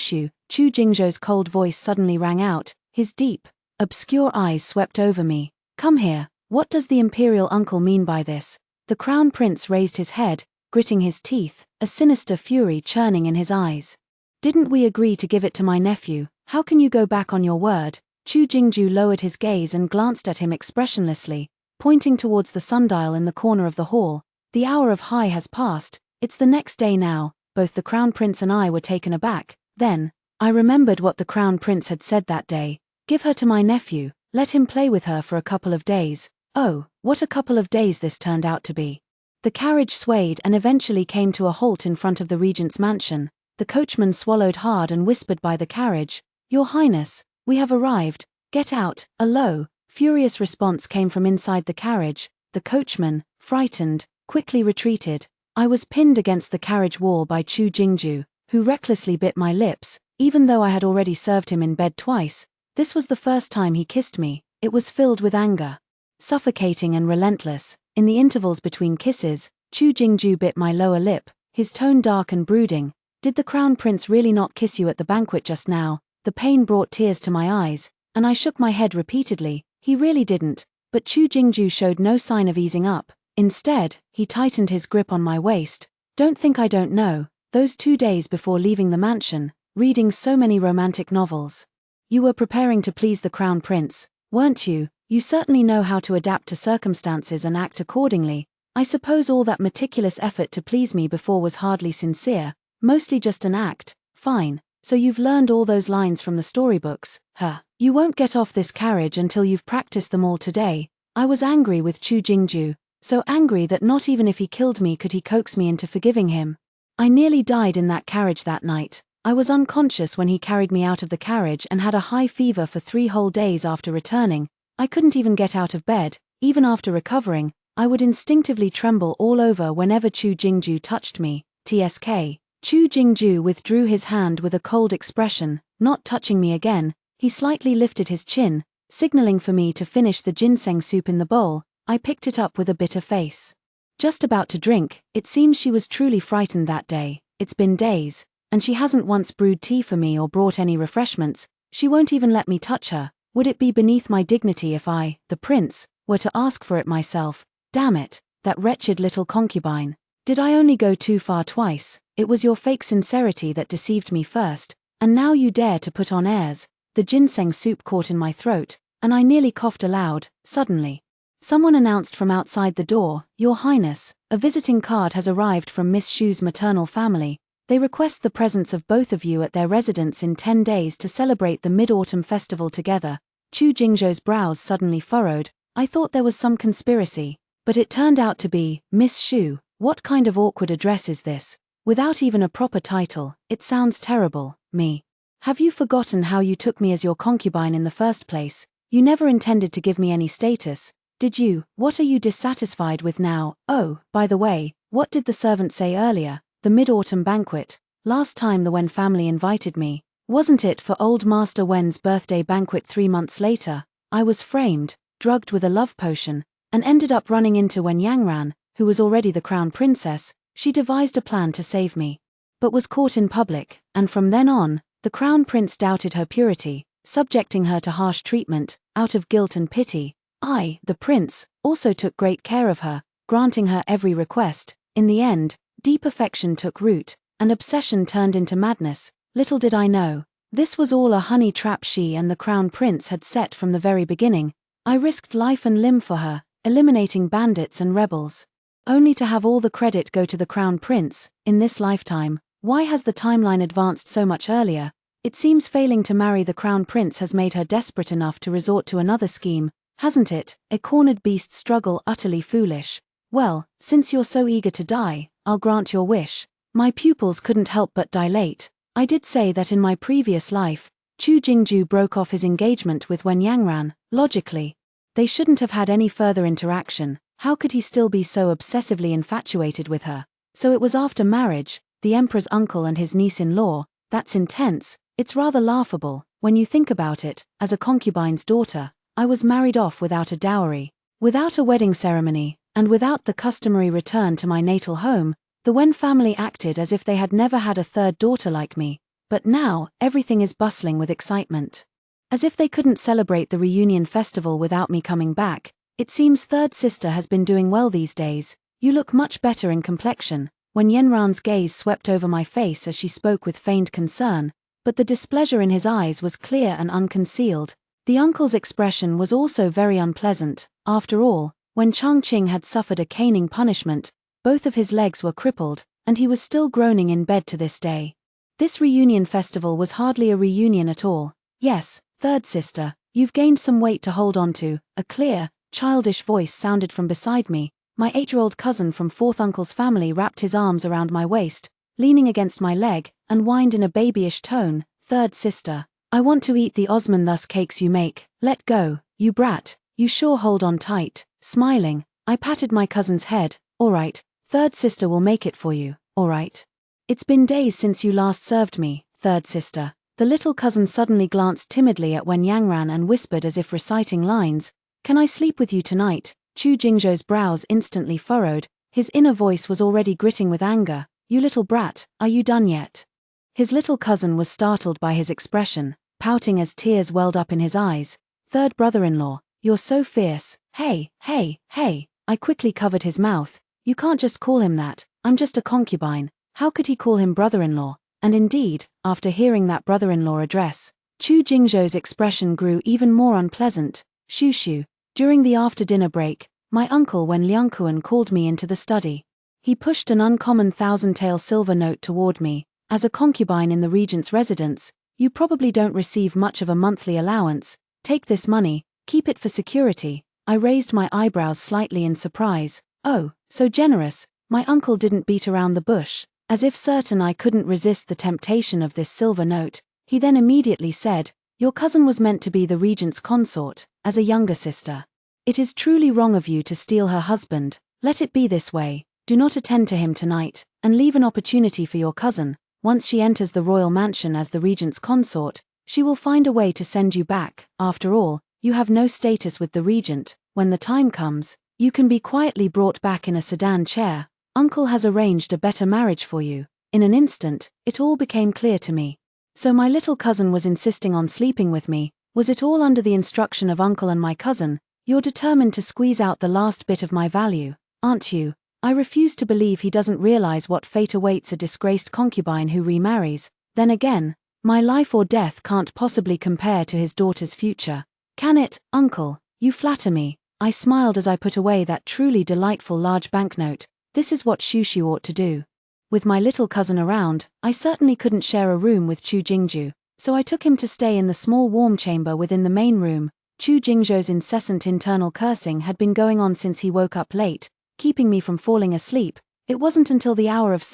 [SPEAKER 1] Jingzhou's cold voice suddenly rang out, his deep, obscure eyes swept over me. Come here, what does the imperial uncle mean by this? The crown prince raised his head, gritting his teeth, a sinister fury churning in his eyes. Didn't we agree to give it to my nephew? How can you go back on your word? Chu Jingzhou lowered his gaze and glanced at him expressionlessly, pointing towards the sundial in the corner of the hall. The hour of high has passed. It's the next day now. Both the crown prince and I were taken aback. Then, I remembered what the crown prince had said that day. Give her to my nephew, let him play with her for a couple of days. Oh, what a couple of days this turned out to be. The carriage swayed and eventually came to a halt in front of the regent's mansion. The coachman swallowed hard and whispered by the carriage, Your Highness, we have arrived. Get out. A low, furious response came from inside the carriage. The coachman, frightened, quickly retreated. I was pinned against the carriage wall by Chu Jingzhou, who recklessly bit my lips. Even though I had already served him in bed twice, this was the first time he kissed me. It was filled with anger, suffocating and relentless. In the intervals between kisses, Chu Jingzhou bit my lower lip, his tone dark and brooding. Did the crown prince really not kiss you at the banquet just now? The pain brought tears to my eyes, and I shook my head repeatedly. He really didn't. But Chu Jingzhou showed no sign of easing up. Instead, he tightened his grip on my waist. Don't think I don't know. Those 2 days before leaving the mansion, reading so many romantic novels. You were preparing to please the crown prince, weren't you? You certainly know how to adapt to circumstances and act accordingly. I suppose all that meticulous effort to please me before was hardly sincere, mostly just an act. Fine, so you've learned all those lines from the storybooks, huh? You won't get off this carriage until you've practiced them all today. I was angry with Chu Jingju, so angry that not even if he killed me could he coax me into forgiving him. I nearly died in that carriage that night. I was unconscious when he carried me out of the carriage and had a high fever for 3 whole days after returning. I couldn't even get out of bed. Even after recovering, I would instinctively tremble all over whenever Chu Jingju touched me. TSK. Chu Jingju withdrew his hand with a cold expression, not touching me again. He slightly lifted his chin, signaling for me to finish the ginseng soup in the bowl. I picked it up with a bitter face. Just about to drink. It seems she was truly frightened that day. It's been days, and she hasn't once brewed tea for me or brought any refreshments. She won't even let me touch her. Would it be beneath my dignity if I, the prince, were to ask for it myself? Damn it, that wretched little concubine. Did I only go too far twice? It was your fake sincerity that deceived me first, and now you dare to put on airs. The ginseng soup caught in my throat, and I nearly coughed aloud. Suddenly, someone announced from outside the door, "Your Highness, a visiting card has arrived from Miss Shu's maternal family. They request the presence of both of you at their residence in 10 days to celebrate the Mid-Autumn Festival together." Chu Jingzhou's brows suddenly furrowed. I thought there was some conspiracy, but it turned out to be, Miss Shu. What kind of awkward address is this? Without even a proper title, it sounds terrible. Me. Have you forgotten how you took me as your concubine in the first place? You never intended to give me any status, did you? What are you dissatisfied with now? Oh, by the way, what did the servant say earlier? The Mid-Autumn banquet. Last time the Wen family invited me, wasn't it for old Master Wen's birthday banquet 3 months later? I was framed, drugged with a love potion, and ended up running into Wen Yangran, who was already the crown princess. She devised a plan to save me, but was caught in public, and from then on, the crown prince doubted her purity, subjecting her to harsh treatment, out of guilt and pity. I, the prince, also took great care of her, granting her every request. In the end, deep affection took root, and obsession turned into madness. Little did I know, this was all a honey trap she and the crown prince had set from the very beginning. I risked life and limb for her, eliminating bandits and rebels, only to have all the credit go to the crown prince. In this lifetime, why has the timeline advanced so much earlier? It seems failing to marry the crown prince has made her desperate enough to resort to another scheme, hasn't it? A cornered beast struggle utterly foolish. Well, since you're so eager to die, I'll grant your wish. My pupils couldn't help but dilate. I did say that in my previous life, Chu Jingju broke off his engagement with Wen Yangran. Logically, they shouldn't have had any further interaction. How could he still be so obsessively infatuated with her? So it was after marriage, the emperor's uncle and his niece-in-law. That's intense. It's rather laughable, when you think about it. As a concubine's daughter, I was married off without a dowry, without a wedding ceremony, and without the customary return to my natal home. The Wen family acted as if they had never had a third daughter like me, but now, everything is bustling with excitement. As if they couldn't celebrate the reunion festival without me coming back. It seems third sister has been doing well these days. You look much better in complexion. When Yenran's gaze swept over my face as she spoke with feigned concern, but the displeasure in his eyes was clear and unconcealed. The uncle's expression was also very unpleasant. After all, when Changqing had suffered a caning punishment, both of his legs were crippled, and he was still groaning in bed to this day. This reunion festival was hardly a reunion at all. Yes, third sister, you've gained some weight to hold on to. A clear, childish voice sounded from beside me. My 8-year-old cousin from fourth uncle's family wrapped his arms around my waist, leaning against my leg, and whined in a babyish tone, "Third sister, I want to eat the Osman-thus cakes you make. Let go, you brat, you sure hold on tight." Smiling, I patted my cousin's head. "All right, third sister will make it for you, all right? It's been days since you last served me, third sister." The little cousin suddenly glanced timidly at Wen Yangran and whispered as if reciting lines, "Can I sleep with you tonight?" Chu Jingzhou's brows instantly furrowed. His inner voice was already gritting with anger. "You little brat, are you done yet?" His little cousin was startled by his expression, pouting as tears welled up in his eyes. "Third brother-in-law, you're so fierce. Hey, hey, hey." I quickly covered his mouth. "You can't just call him that. I'm just a concubine." How could he call him brother-in-law? And indeed, after hearing that brother-in-law address, Chu Jingzhou's expression grew even more unpleasant. Shushu. During the after-dinner break, my uncle Wen Liangkuan called me into the study. He pushed an uncommon 1,000-tael silver note toward me. As a concubine in the regent's residence, you probably don't receive much of a monthly allowance. Take this money, keep it for security. I raised my eyebrows slightly in surprise. Oh, so generous. My uncle didn't beat around the bush. As if certain I couldn't resist the temptation of this silver note, he then immediately said, "Your cousin was meant to be the regent's consort, as a younger sister. It is truly wrong of you to steal her husband. Let it be this way. Do not attend to him tonight, and leave an opportunity for your cousin. Once she enters the royal mansion as the regent's consort, she will find a way to send you back. After all, you have no status with the regent. When the time comes, you can be quietly brought back in a sedan chair. Uncle has arranged a better marriage for you." In an instant, it all became clear to me. So my little cousin was insisting on sleeping with me. Was it all under the instruction of uncle and my cousin? You're determined to squeeze out the last bit of my value, aren't you? I refuse to believe he doesn't realize what fate awaits a disgraced concubine who remarries. Then again, my life or death can't possibly compare to his daughter's future. Can it, uncle? You flatter me. I smiled as I put away that truly delightful large banknote. This is what Shushu ought to do. With my little cousin around, I certainly couldn't share a room with Chu Jingju, so I took him to stay in the small warm chamber within the main room. Chu Jingzhou's incessant internal cursing had been going on since he woke up late, keeping me from falling asleep. It wasn't until the hour of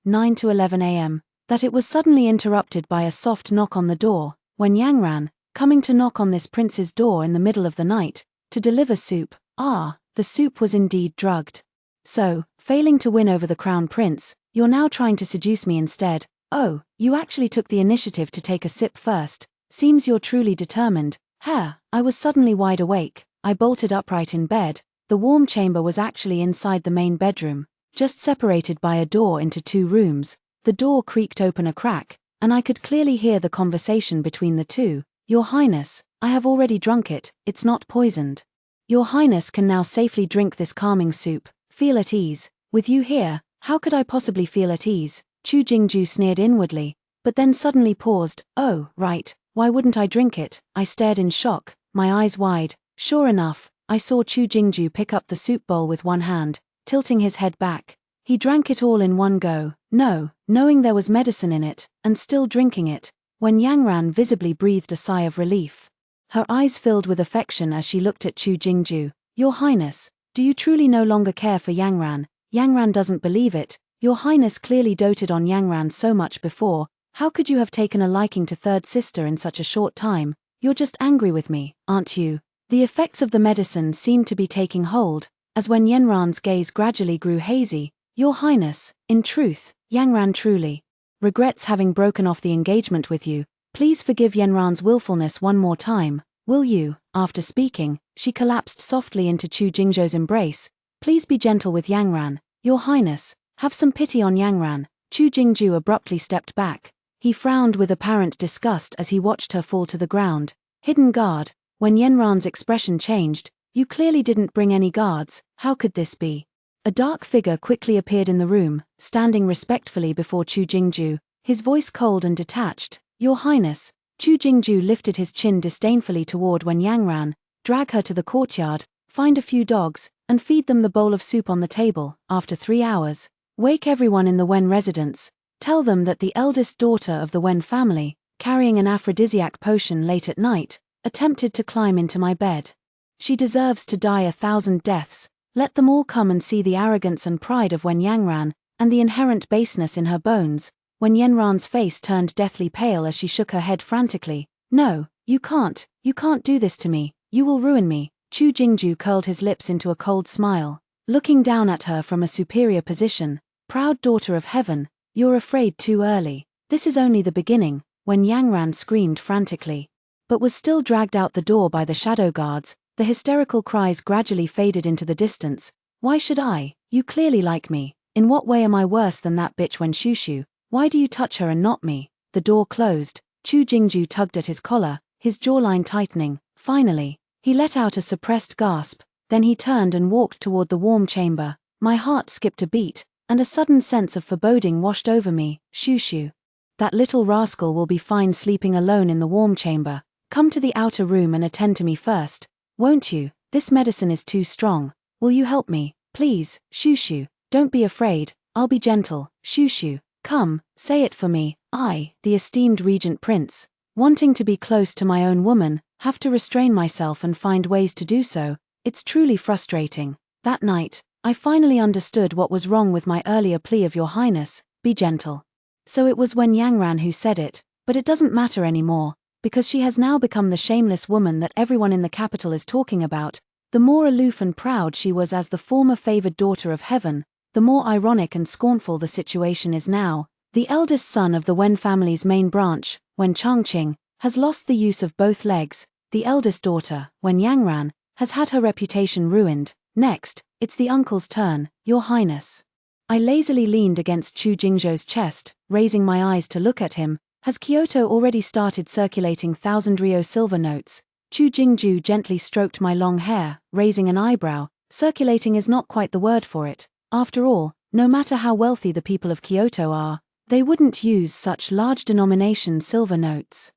[SPEAKER 1] 9 to 11 a.m., that it was suddenly interrupted by a soft knock on the door. When Yang ran, coming to knock on this prince's door in the middle of the night, to deliver soup. The soup was indeed drugged. So, failing to win over the crown prince, you're now trying to seduce me instead. Oh, you actually took the initiative to take a sip first. Seems you're truly determined. I was suddenly wide awake. I bolted upright in bed. The warm chamber was actually inside the main bedroom, just separated by a door into 2 rooms. The door creaked open a crack, and I could clearly hear the conversation between the two. "Your Highness, I have already drunk it. It's not poisoned. Your Highness can now safely drink this calming soup. Feel at ease. With you here, how could I possibly feel at ease?" Chu Jingju sneered inwardly, but then suddenly paused. "Oh, right, why wouldn't I drink it?" I stared in shock, my eyes wide. Sure enough, I saw Chu Jingju pick up the soup bowl with one hand, tilting his head back. He drank it all in one go, knowing there was medicine in it, and still drinking it. When Yangran visibly breathed a sigh of relief. Her eyes filled with affection as she looked at Chu Jingju. "Your Highness, do you truly no longer care for Yangran?" Yangran doesn't believe it. "Your Highness clearly doted on Yangran so much before. How could you have taken a liking to third sister in such a short time? You're just angry with me, aren't you?" The effects of the medicine seemed to be taking hold, as when Yanran's gaze gradually grew hazy. "Your Highness, in truth, Yangran truly regrets having broken off the engagement with you. Please forgive Yanran's willfulness one more time, will you?" After speaking, she collapsed softly into Chu Jingzhou's embrace. "Please be gentle with Yangran, Your Highness, have some pity on Yangran." Chu Jingzhou abruptly stepped back. He frowned with apparent disgust as he watched her fall to the ground. Hidden guard. When Yanran's expression changed, "You clearly didn't bring any guards. How could this be?" A dark figure quickly appeared in the room, standing respectfully before Chu Jingzhou, his voice cold and detached. "Your Highness." Chu Jingzhou lifted his chin disdainfully toward Wen Yangran. "Drag her to the courtyard, find a few dogs, and feed them the bowl of soup on the table. After 3 hours, wake everyone in the Wen residence. Tell them that the eldest daughter of the Wen family, carrying an aphrodisiac potion late at night, attempted to climb into my bed. She deserves to die 1,000 deaths. Let them all come and see the arrogance and pride of Wen Yangran, and the inherent baseness in her bones." When Yanran's face turned deathly pale as she shook her head frantically. "No, you can't do this to me, you will ruin me." Chu Jingzhou curled his lips into a cold smile, looking down at her from a superior position. "Proud daughter of heaven, you're afraid too early. This is only the beginning." When Yangran screamed frantically, but was still dragged out the door by the shadow guards, the hysterical cries gradually faded into the distance. "Why should I? You clearly like me. In what way am I worse than that bitch Wen Shushu? Why do you touch her and not me?" The door closed. Chu Jingzhou tugged at his collar, his jawline tightening. Finally, he let out a suppressed gasp, then he turned and walked toward the warm chamber. My heart skipped a beat, and a sudden sense of foreboding washed over me. "Shushu. That little rascal will be fine sleeping alone in the warm chamber. Come to the outer room and attend to me first, won't you? This medicine is too strong." Will you help me, please, Shushu? Don't be afraid, I'll be gentle, Shushu. Come, say it for me. I, the esteemed Regent Prince, wanting to be close to my own woman, have to restrain myself and find ways to do so. It's truly frustrating. That night, I finally understood what was wrong with my earlier plea of Your Highness, be gentle. So it was Wen Yangran who said it, but it doesn't matter anymore, because she has now become the shameless woman that everyone in the capital is talking about. The more aloof and proud she was as the former favored daughter of heaven, the more ironic and scornful the situation is now. The eldest son of the Wen family's main branch, Wen Changqing, has lost the use of both legs. The eldest daughter, Wen Yangran, has had her reputation ruined. Next, it's the uncle's turn, Your Highness. I lazily leaned against Chu Jingzhou's chest, raising my eyes to look at him. Has Kyoto already started circulating 1,000 Rio silver notes? Chu Jingzhou gently stroked my long hair, raising an eyebrow. Circulating is not quite the word for it. After all, no matter how wealthy the people of Kyoto are, they wouldn't use such large denomination silver notes.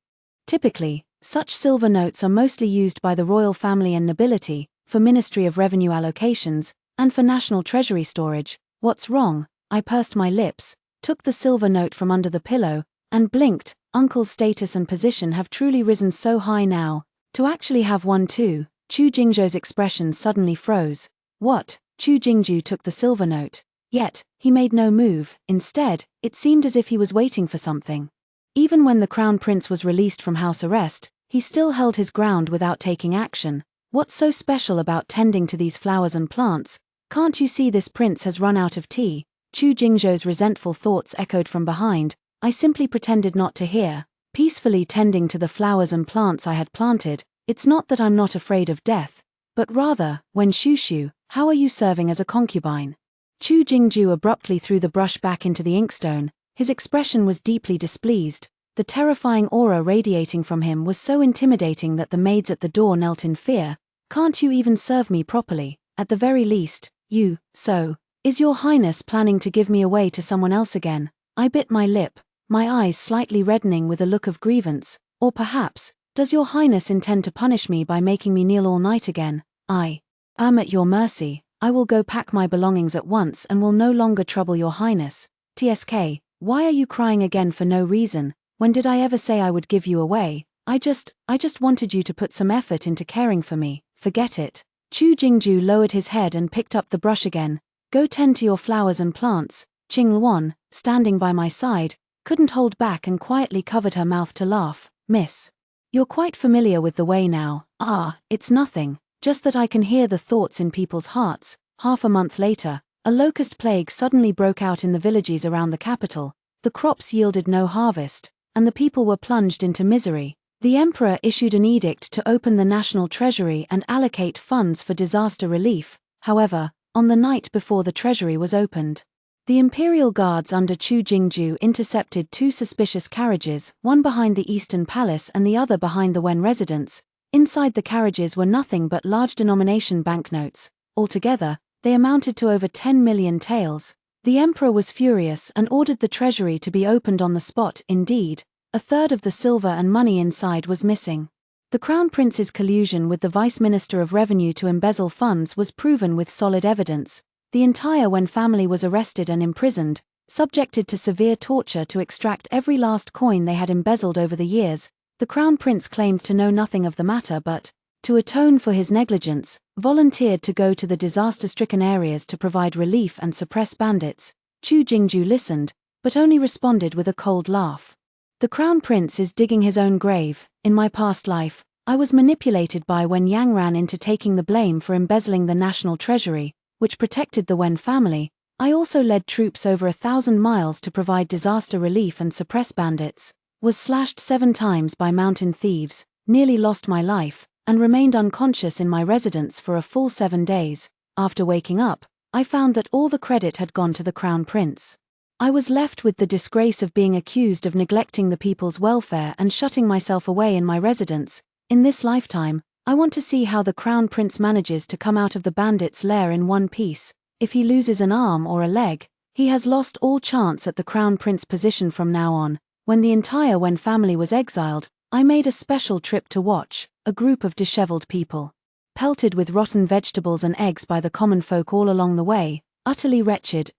[SPEAKER 1] Typically, such silver notes are mostly used by the royal family and nobility, for Ministry of Revenue allocations, and for national treasury storage. What's wrong? I pursed my lips, took the silver note from under the pillow, and blinked. Uncle's status and position have truly risen so high now. To actually have one too. Chu Jingzhou's expression suddenly froze. What? Chu Jingzhou took the silver note. Yet, he made no move. Instead, it seemed as if he was waiting for something. Even when the Crown Prince was released from house arrest, he still held his ground without taking action. What's so special about tending to these flowers and plants? Can't you see this prince has run out of tea? Chu Jingzhou's resentful thoughts echoed from behind. I simply pretended not to hear, peacefully tending to the flowers and plants I had planted. It's not that I'm not afraid of death, but rather, Wen Shushu, how are you serving as a concubine? Chu Jingzhou abruptly threw the brush back into the inkstone. His expression was deeply displeased. The terrifying aura radiating from him was so intimidating that the maids at the door knelt in fear. Can't you even serve me properly? At the very least, you, so, is Your Highness planning to give me away to someone else again? I bit my lip, my eyes slightly reddening with a look of grievance. Or perhaps, does Your Highness intend to punish me by making me kneel all night again? I am at your mercy. I will go pack my belongings at once and will no longer trouble Your Highness. TSK, why are you crying again for no reason? When did I ever say I would give you away? I just wanted you to put some effort into caring for me. Forget it. Chu Jingzhou lowered his head and picked up the brush again. Go tend to your flowers and plants. Qing Luan, standing by my side, couldn't hold back and quietly covered her mouth to laugh. Miss, you're quite familiar with the way now. Ah, it's nothing, just that I can hear the thoughts in people's hearts. Half a month later, a locust plague suddenly broke out in the villages around the capital. The crops yielded no harvest, and the people were plunged into misery. The emperor issued an edict to open the national treasury and allocate funds for disaster relief. However, on the night before the treasury was opened, the imperial guards under Chu Jingzhou intercepted two suspicious carriages, one behind the Eastern Palace and the other behind the Wen residence. Inside the carriages were nothing but large denomination banknotes. Altogether, they amounted to over 10 million taels. The emperor was furious and ordered the treasury to be opened on the spot. Indeed, a third of the silver and money inside was missing. The Crown Prince's collusion with the Vice Minister of Revenue to embezzle funds was proven with solid evidence. The entire Wen family was arrested and imprisoned, subjected to severe torture to extract every last coin they had embezzled over the years. The Crown Prince claimed to know nothing of the matter but, to atone for his negligence, volunteered to go to the disaster-stricken areas to provide relief and suppress bandits. Chu Jingzhou listened, but only responded with a cold laugh. The Crown Prince is digging his own grave. In my past life, I was manipulated by Wen Yangran into taking the blame for embezzling the national treasury, which protected the Wen family. I also led troops over 1,000 miles to provide disaster relief and suppress bandits, was slashed 7 times by mountain thieves, nearly lost my life, and remained unconscious in my residence for a full 7 days. After waking up, I found that all the credit had gone to the Crown Prince. I was left with the disgrace of being accused of neglecting the people's welfare and shutting myself away in my residence. In this lifetime, I want to see how the Crown Prince manages to come out of the bandits' lair in one piece. If he loses an arm or a leg, he has lost all chance at the Crown Prince position from now on. When the entire Wen family was exiled, I made a special trip to watch a group of disheveled people. pelted with rotten vegetables and eggs by the common folk all along the way, utterly wretched,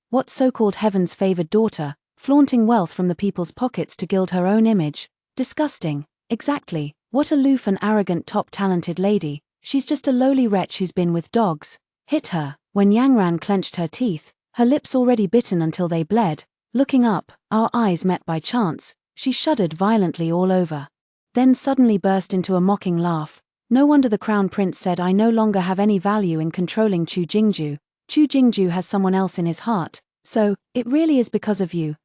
[SPEAKER 1] what so-called heaven's favored daughter, flaunting wealth from the people's pockets to gild her own image, disgusting, exactly, what aloof and arrogant top-talented lady, she's just a lowly wretch who's been with dogs. Hit her, when Yangran clenched her teeth, her lips already bitten until they bled, looking up, our eyes met by chance, she shuddered violently all over. Then suddenly burst into a mocking laugh. No wonder the crown prince said I no longer have any value in controlling Chu Jingju. Chu Jingju has someone else in his heart, so, it really is because of you.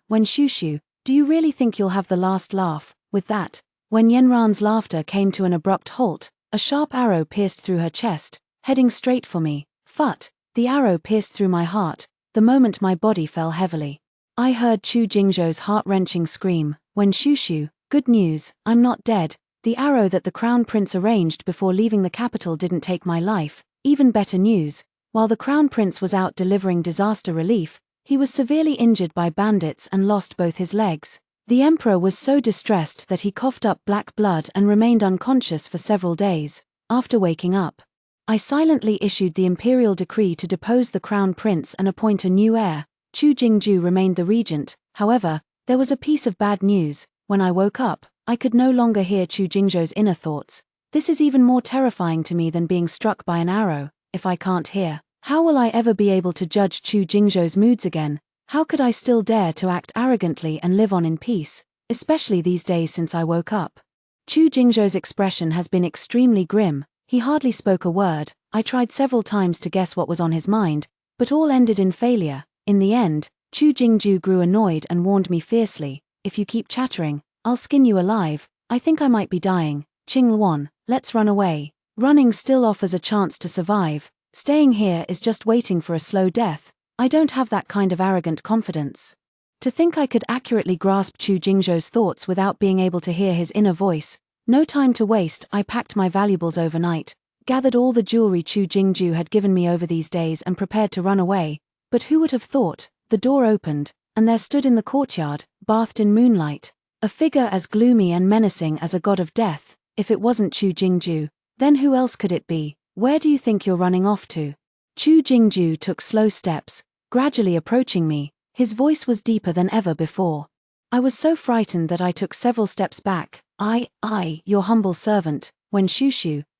[SPEAKER 1] When Shushu, do you really think you'll have the last laugh? With that, when Yanran's laughter came to an abrupt halt, a sharp arrow pierced through her chest, heading straight for me. Phut, the arrow pierced through my heart, the moment my body fell heavily. I heard Chu Jingzhou's heart-wrenching scream, when Shushu, good news, I'm not dead. The arrow that the crown prince arranged before leaving the capital didn't take my life. Even better news, while the crown prince was out delivering disaster relief, he was severely injured by bandits and lost both his legs. The emperor was so distressed that he coughed up black blood and remained unconscious for several days. After waking up, I silently issued the imperial decree to depose the crown prince and appoint a new heir. Chu Jingju remained the regent. However, there was a piece of bad news. When I woke up, I could no longer hear Chu Jingzhou's inner thoughts. This is even more terrifying to me than being struck by an arrow. If I can't hear, how will I ever be able to judge Chu Jingzhou's moods again? How could I still dare to act arrogantly and live on in peace, especially these days since I woke up? Chu Jingzhou's expression has been extremely grim. He hardly spoke a word. I tried several times to guess what was on his mind, but all ended in failure. In the end, Chu Jingzhou grew annoyed and warned me fiercely, if you keep chattering, I'll skin you alive. I think I might be dying. Qingluan, let's run away. Running still offers a chance to survive. Staying here is just waiting for a slow death. I don't have that kind of arrogant confidence. To think I could accurately grasp Chu Jingzhou's thoughts without being able to hear his inner voice. No time to waste. I packed my valuables overnight, gathered all the jewelry Chu Jingzhou had given me over these days and prepared to run away. But who would have thought? The door opened, and there stood in the courtyard, bathed in moonlight, a figure as gloomy and menacing as a god of death. If it wasn't Chu Jingzhou, then who else could it be? Where do you think you're running off to? Chu Jingzhou took slow steps, gradually approaching me. His voice was deeper than ever before. I was so frightened that I took several steps back. Your humble servant. When Chu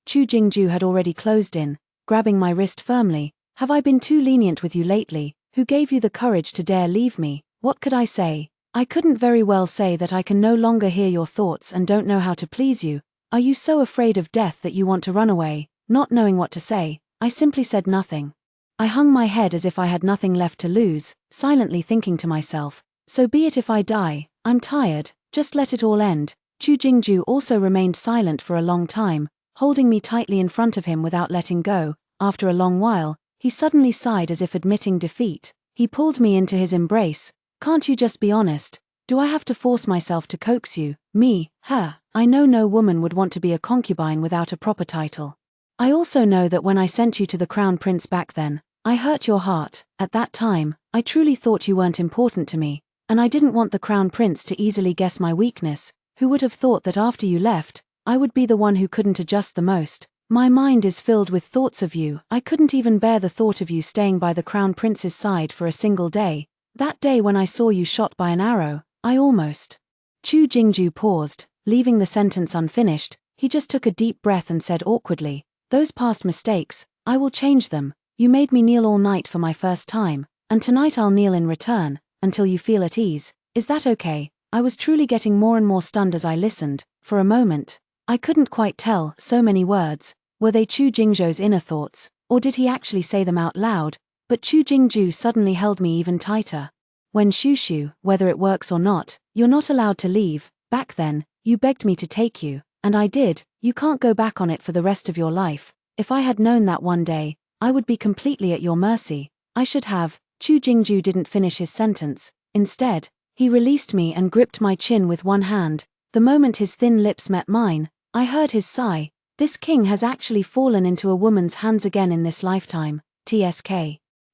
[SPEAKER 1] Jingzhou had already closed in, grabbing my wrist firmly. Have I been too lenient with you lately? Who gave you the courage to dare leave me? What could I say? I couldn't very well say that I can no longer hear your thoughts and don't know how to please you. Are you so afraid of death that you want to run away? Not knowing what to say, I simply said nothing. I hung my head as if I had nothing left to lose, silently thinking to myself, so be it if I die. I'm tired, just let it all end. Chu Jingzhou also remained silent for a long time, holding me tightly in front of him without letting go. After a long while, he suddenly sighed as if admitting defeat. He pulled me into his embrace. Can't you just be honest? Do I have to force myself to coax you? Me? I know no woman would want to be a concubine without a proper title. I also know that when I sent you to the crown prince back then, I hurt your heart. At that time, I truly thought you weren't important to me, and I didn't want the crown prince to easily guess my weakness. Who would have thought that after you left, I would be the one who couldn't adjust the most? My mind is filled with thoughts of you. I couldn't even bear the thought of you staying by the crown prince's side for a single day. That day when I saw you shot by an arrow, I almost... Chu Jingzhou paused, leaving the sentence unfinished. He just took a deep breath and said awkwardly, those past mistakes, I will change them. You made me kneel all night for my first time, and tonight I'll kneel in return, until you feel at ease. Is that okay? I was truly getting more and more stunned as I listened. For a moment, I couldn't quite tell. So many words. Were they Chu Jingzhou's inner thoughts, or did he actually say them out loud? But Chu Jingzhou suddenly held me even tighter. When Shushu, whether it works or not, you're not allowed to leave. Back then, you begged me to take you, and I did. You can't go back on it for the rest of your life. If I had known that one day, I would be completely at your mercy. I should have. Chu Jingzhou didn't finish his sentence. Instead, he released me and gripped my chin with one hand. The moment his thin lips met mine, I heard his sigh. This king has actually fallen into a woman's hands again in this lifetime. TSK.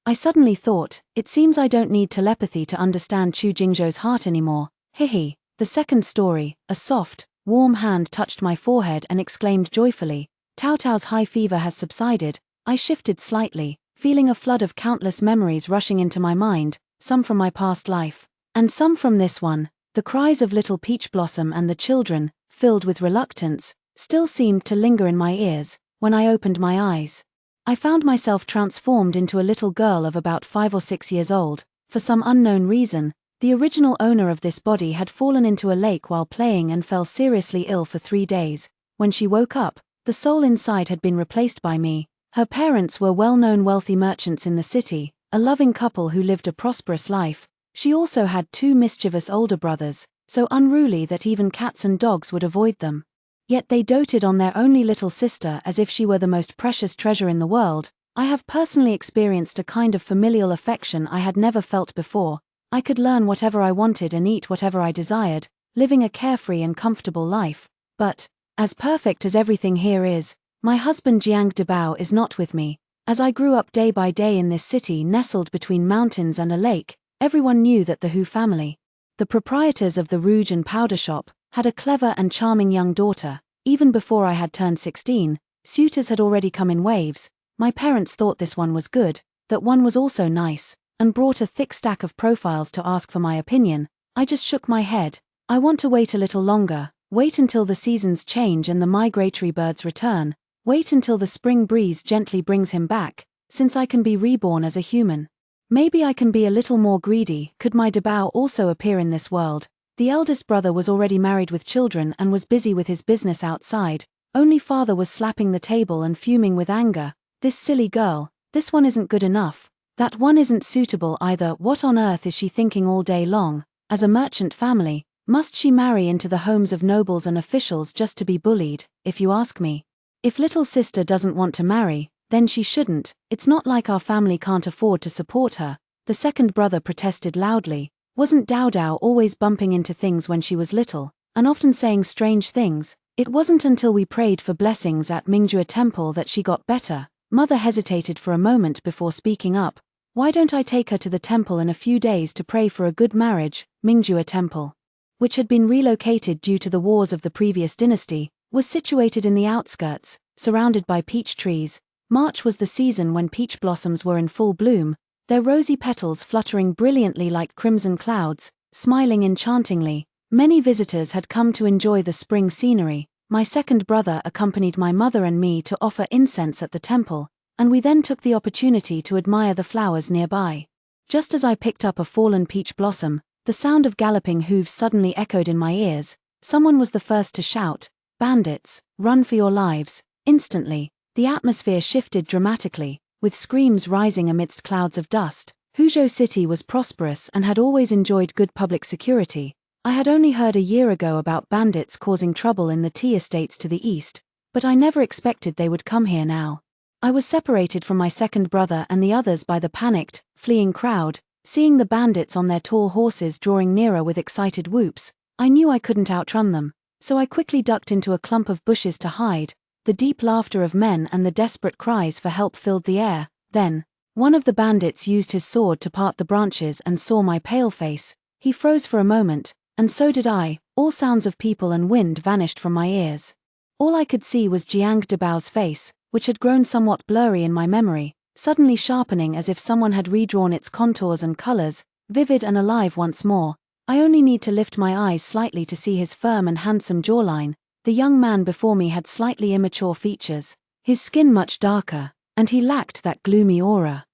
[SPEAKER 1] I suddenly thought, it seems I don't need telepathy to understand Chu Jingzhou's heart anymore. Hihi. The second story, a soft, warm hand touched my forehead and exclaimed joyfully, Tao Tao's high fever has subsided. I shifted slightly, feeling a flood of countless memories rushing into my mind, some from my past life, and some from this one. The cries of little Peach Blossom and the children, filled with reluctance, still seemed to linger in my ears. When I opened my eyes, I found myself transformed into a little girl of about 5 or 6 years old. For some unknown reason, the original owner of this body had fallen into a lake while playing and fell seriously ill for 3 days. When she woke up, the soul inside had been replaced by me. Her parents were well-known wealthy merchants in the city, a loving couple who lived a prosperous life. She also had 2 mischievous older brothers, so unruly that even cats and dogs would avoid them. Yet they doted on their only little sister as if she were the most precious treasure in the world. I have personally experienced a kind of familial affection I had never felt before. I could learn whatever I wanted and eat whatever I desired, living a carefree and comfortable life. But, as perfect as everything here is, my husband Jiang Debao is not with me. As I grew up day by day in this city nestled between mountains and a lake, everyone knew that the Hu family, the proprietors of the rouge and powder shop, had a clever and charming young daughter. Even before I had turned 16, suitors had already come in waves. My parents thought this one was good, that one was also nice, and brought a thick stack of profiles to ask for my opinion. I just shook my head. I want to wait a little longer, wait until the seasons change and the migratory birds return, wait until the spring breeze gently brings him back, since I can be reborn as a human. Maybe I can be a little more greedy. Could my Debao also appear in this world? The eldest brother was already married with children and was busy with his business outside. Only father was slapping the table and fuming with anger. This silly girl, this one isn't good enough. That one isn't suitable either. What on earth is she thinking all day long? As a merchant family, must she marry into the homes of nobles and officials just to be bullied, if you ask me? If little sister doesn't want to marry, then she shouldn't. It's not like our family can't afford to support her. The second brother protested loudly. Wasn't Dao Dao always bumping into things when she was little, and often saying strange things? It wasn't until we prayed for blessings at Mingjue Temple that she got better. Mother hesitated for a moment before speaking up. Why don't I take her to the temple in a few days to pray for a good marriage? Mingjue Temple, which had been relocated due to the wars of the previous dynasty, was situated in the outskirts, surrounded by peach trees. March was the season when peach blossoms were in full bloom, their rosy petals fluttering brilliantly like crimson clouds, smiling enchantingly. Many visitors had come to enjoy the spring scenery. My second brother accompanied my mother and me to offer incense at the temple, and we then took the opportunity to admire the flowers nearby. Just as I picked up a fallen peach blossom, the sound of galloping hooves suddenly echoed in my ears. Someone was the first to shout, "Bandits, run for your lives!" Instantly, the atmosphere shifted dramatically, with screams rising amidst clouds of dust. Huzhou City was prosperous and had always enjoyed good public security. I had only heard a year ago about bandits causing trouble in the tea estates to the east, but I never expected they would come here now. I was separated from my second brother and the others by the panicked, fleeing crowd. Seeing the bandits on their tall horses drawing nearer with excited whoops, I knew I couldn't outrun them, so I quickly ducked into a clump of bushes to hide. The deep laughter of men and the desperate cries for help filled the air. Then, one of the bandits used his sword to part the branches and saw my pale face. He froze for a moment, and so did I. All sounds of people and wind vanished from my ears. All I could see was Jiang Debao's face, which had grown somewhat blurry in my memory, suddenly sharpening as if someone had redrawn its contours and colors, vivid and alive once more. I only need to lift my eyes slightly to see his firm and handsome jawline. The young man before me had slightly immature features, his skin much darker, and he lacked that gloomy aura.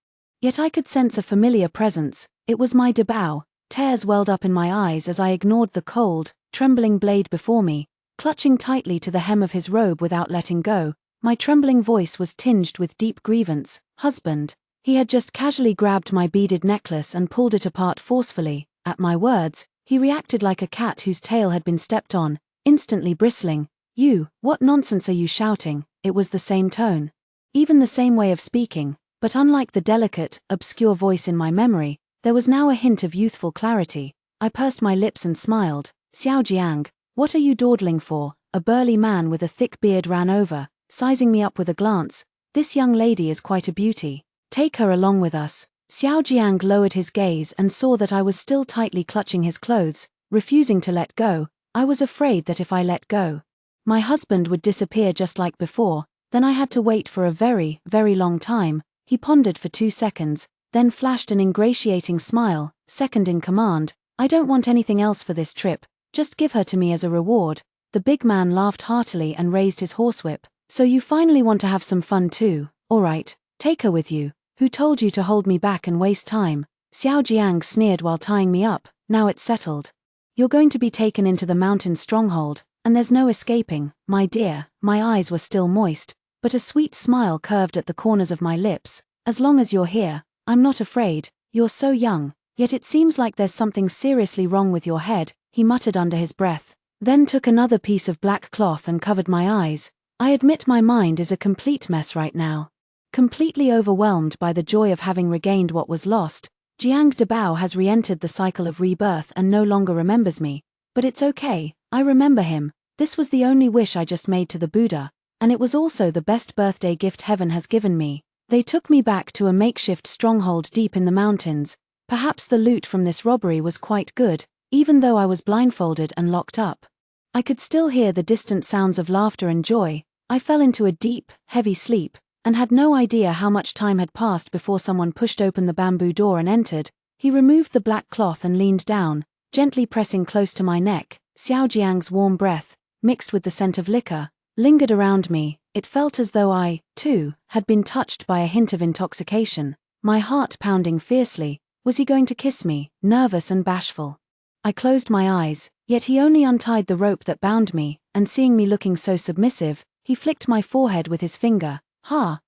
[SPEAKER 1] Yet I could sense a familiar presence. It was my Debao. Tears welled up in my eyes as I ignored the cold, trembling blade before me, clutching tightly to the hem of his robe without letting go. My trembling voice was tinged with deep grievance. "Husband." He had just casually grabbed my beaded necklace and pulled it apart forcefully. At my words, he reacted like a cat whose tail had been stepped on, instantly bristling. "You, what nonsense are you shouting?" It was the same tone, even the same way of speaking, but unlike the delicate, obscure voice in my memory, there was now a hint of youthful clarity. I pursed my lips and smiled. "Xiao Jiang, what are you dawdling for?" A burly man with a thick beard ran over, sizing me up with a glance. "This young lady is quite a beauty. Take her along with us." Xiao Jiang lowered his gaze and saw that I was still tightly clutching his clothes, refusing to let go. I was afraid that if I let go, my husband would disappear just like before. Then I had to wait for a very, very long time. He pondered for 2 seconds, then flashed an ingratiating smile. Second in command, I don't want anything else for this trip, just give her to me as a reward. The big man laughed heartily and raised his horsewhip. So you finally want to have some fun too? Alright, take her with you. Who told you to hold me back and waste time? Xiao Jiang sneered while tying me up. Now it's settled. You're going to be taken into the mountain stronghold, and there's no escaping, my dear. My eyes were still moist, but a sweet smile curved at the corners of my lips. As long as you're here, I'm not afraid. You're so young, yet it seems like there's something seriously wrong with your head, he muttered under his breath, then took another piece of black cloth and covered my eyes. I admit my mind is a complete mess right now. Completely overwhelmed by the joy of having regained what was lost, Jiang Debao has re-entered the cycle of rebirth and no longer remembers me. But it's okay, I remember him. This was the only wish I just made to the Buddha, and it was also the best birthday gift heaven has given me. They took me back to a makeshift stronghold deep in the mountains. Perhaps the loot from this robbery was quite good, even though I was blindfolded and locked up. I could still hear the distant sounds of laughter and joy. I fell into a deep, heavy sleep, and had no idea how much time had passed before someone pushed open the bamboo door and entered. He removed the black cloth and leaned down, gently pressing close to my neck. Xiao Jiang's warm breath, mixed with the scent of liquor, lingered around me. It felt as though I, too, had been touched by a hint of intoxication, my heart pounding fiercely. Was he going to kiss me, nervous and bashful? I closed my eyes, yet he only untied the rope that bound me, and seeing me looking so submissive, he flicked my forehead with his finger.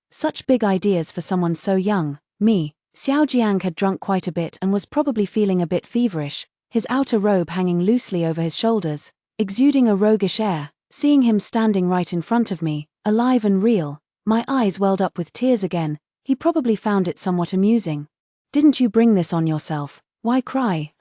[SPEAKER 1] Such big ideas for someone so young. Me. Xiao Jiang had drunk quite a bit and was probably feeling a bit feverish, his outer robe hanging loosely over his shoulders, exuding a roguish air. Seeing him standing right in front of me, alive and real, my eyes welled up with tears again. He probably found it somewhat amusing. Didn't you bring this on yourself? Why cry?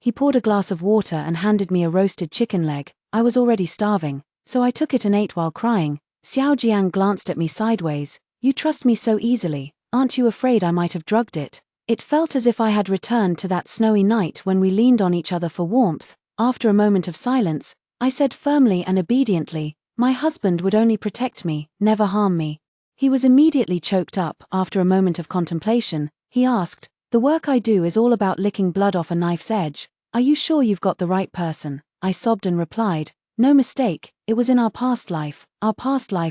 [SPEAKER 1] He poured a glass of water and handed me a roasted chicken leg. I was already starving, so I took it and ate while crying. Xiao Jiang glanced at me sideways. You trust me so easily, aren't you afraid I might have drugged it? It felt as if I had returned to that snowy night when we leaned on each other for warmth. After a moment of silence, I said firmly and obediently, my husband would only protect me, never harm me. He was immediately choked up. After a moment of contemplation, he asked, the work I do is all about licking blood off a knife's edge. Are you sure you've got the right person? I sobbed and replied, no mistake, it was in our past life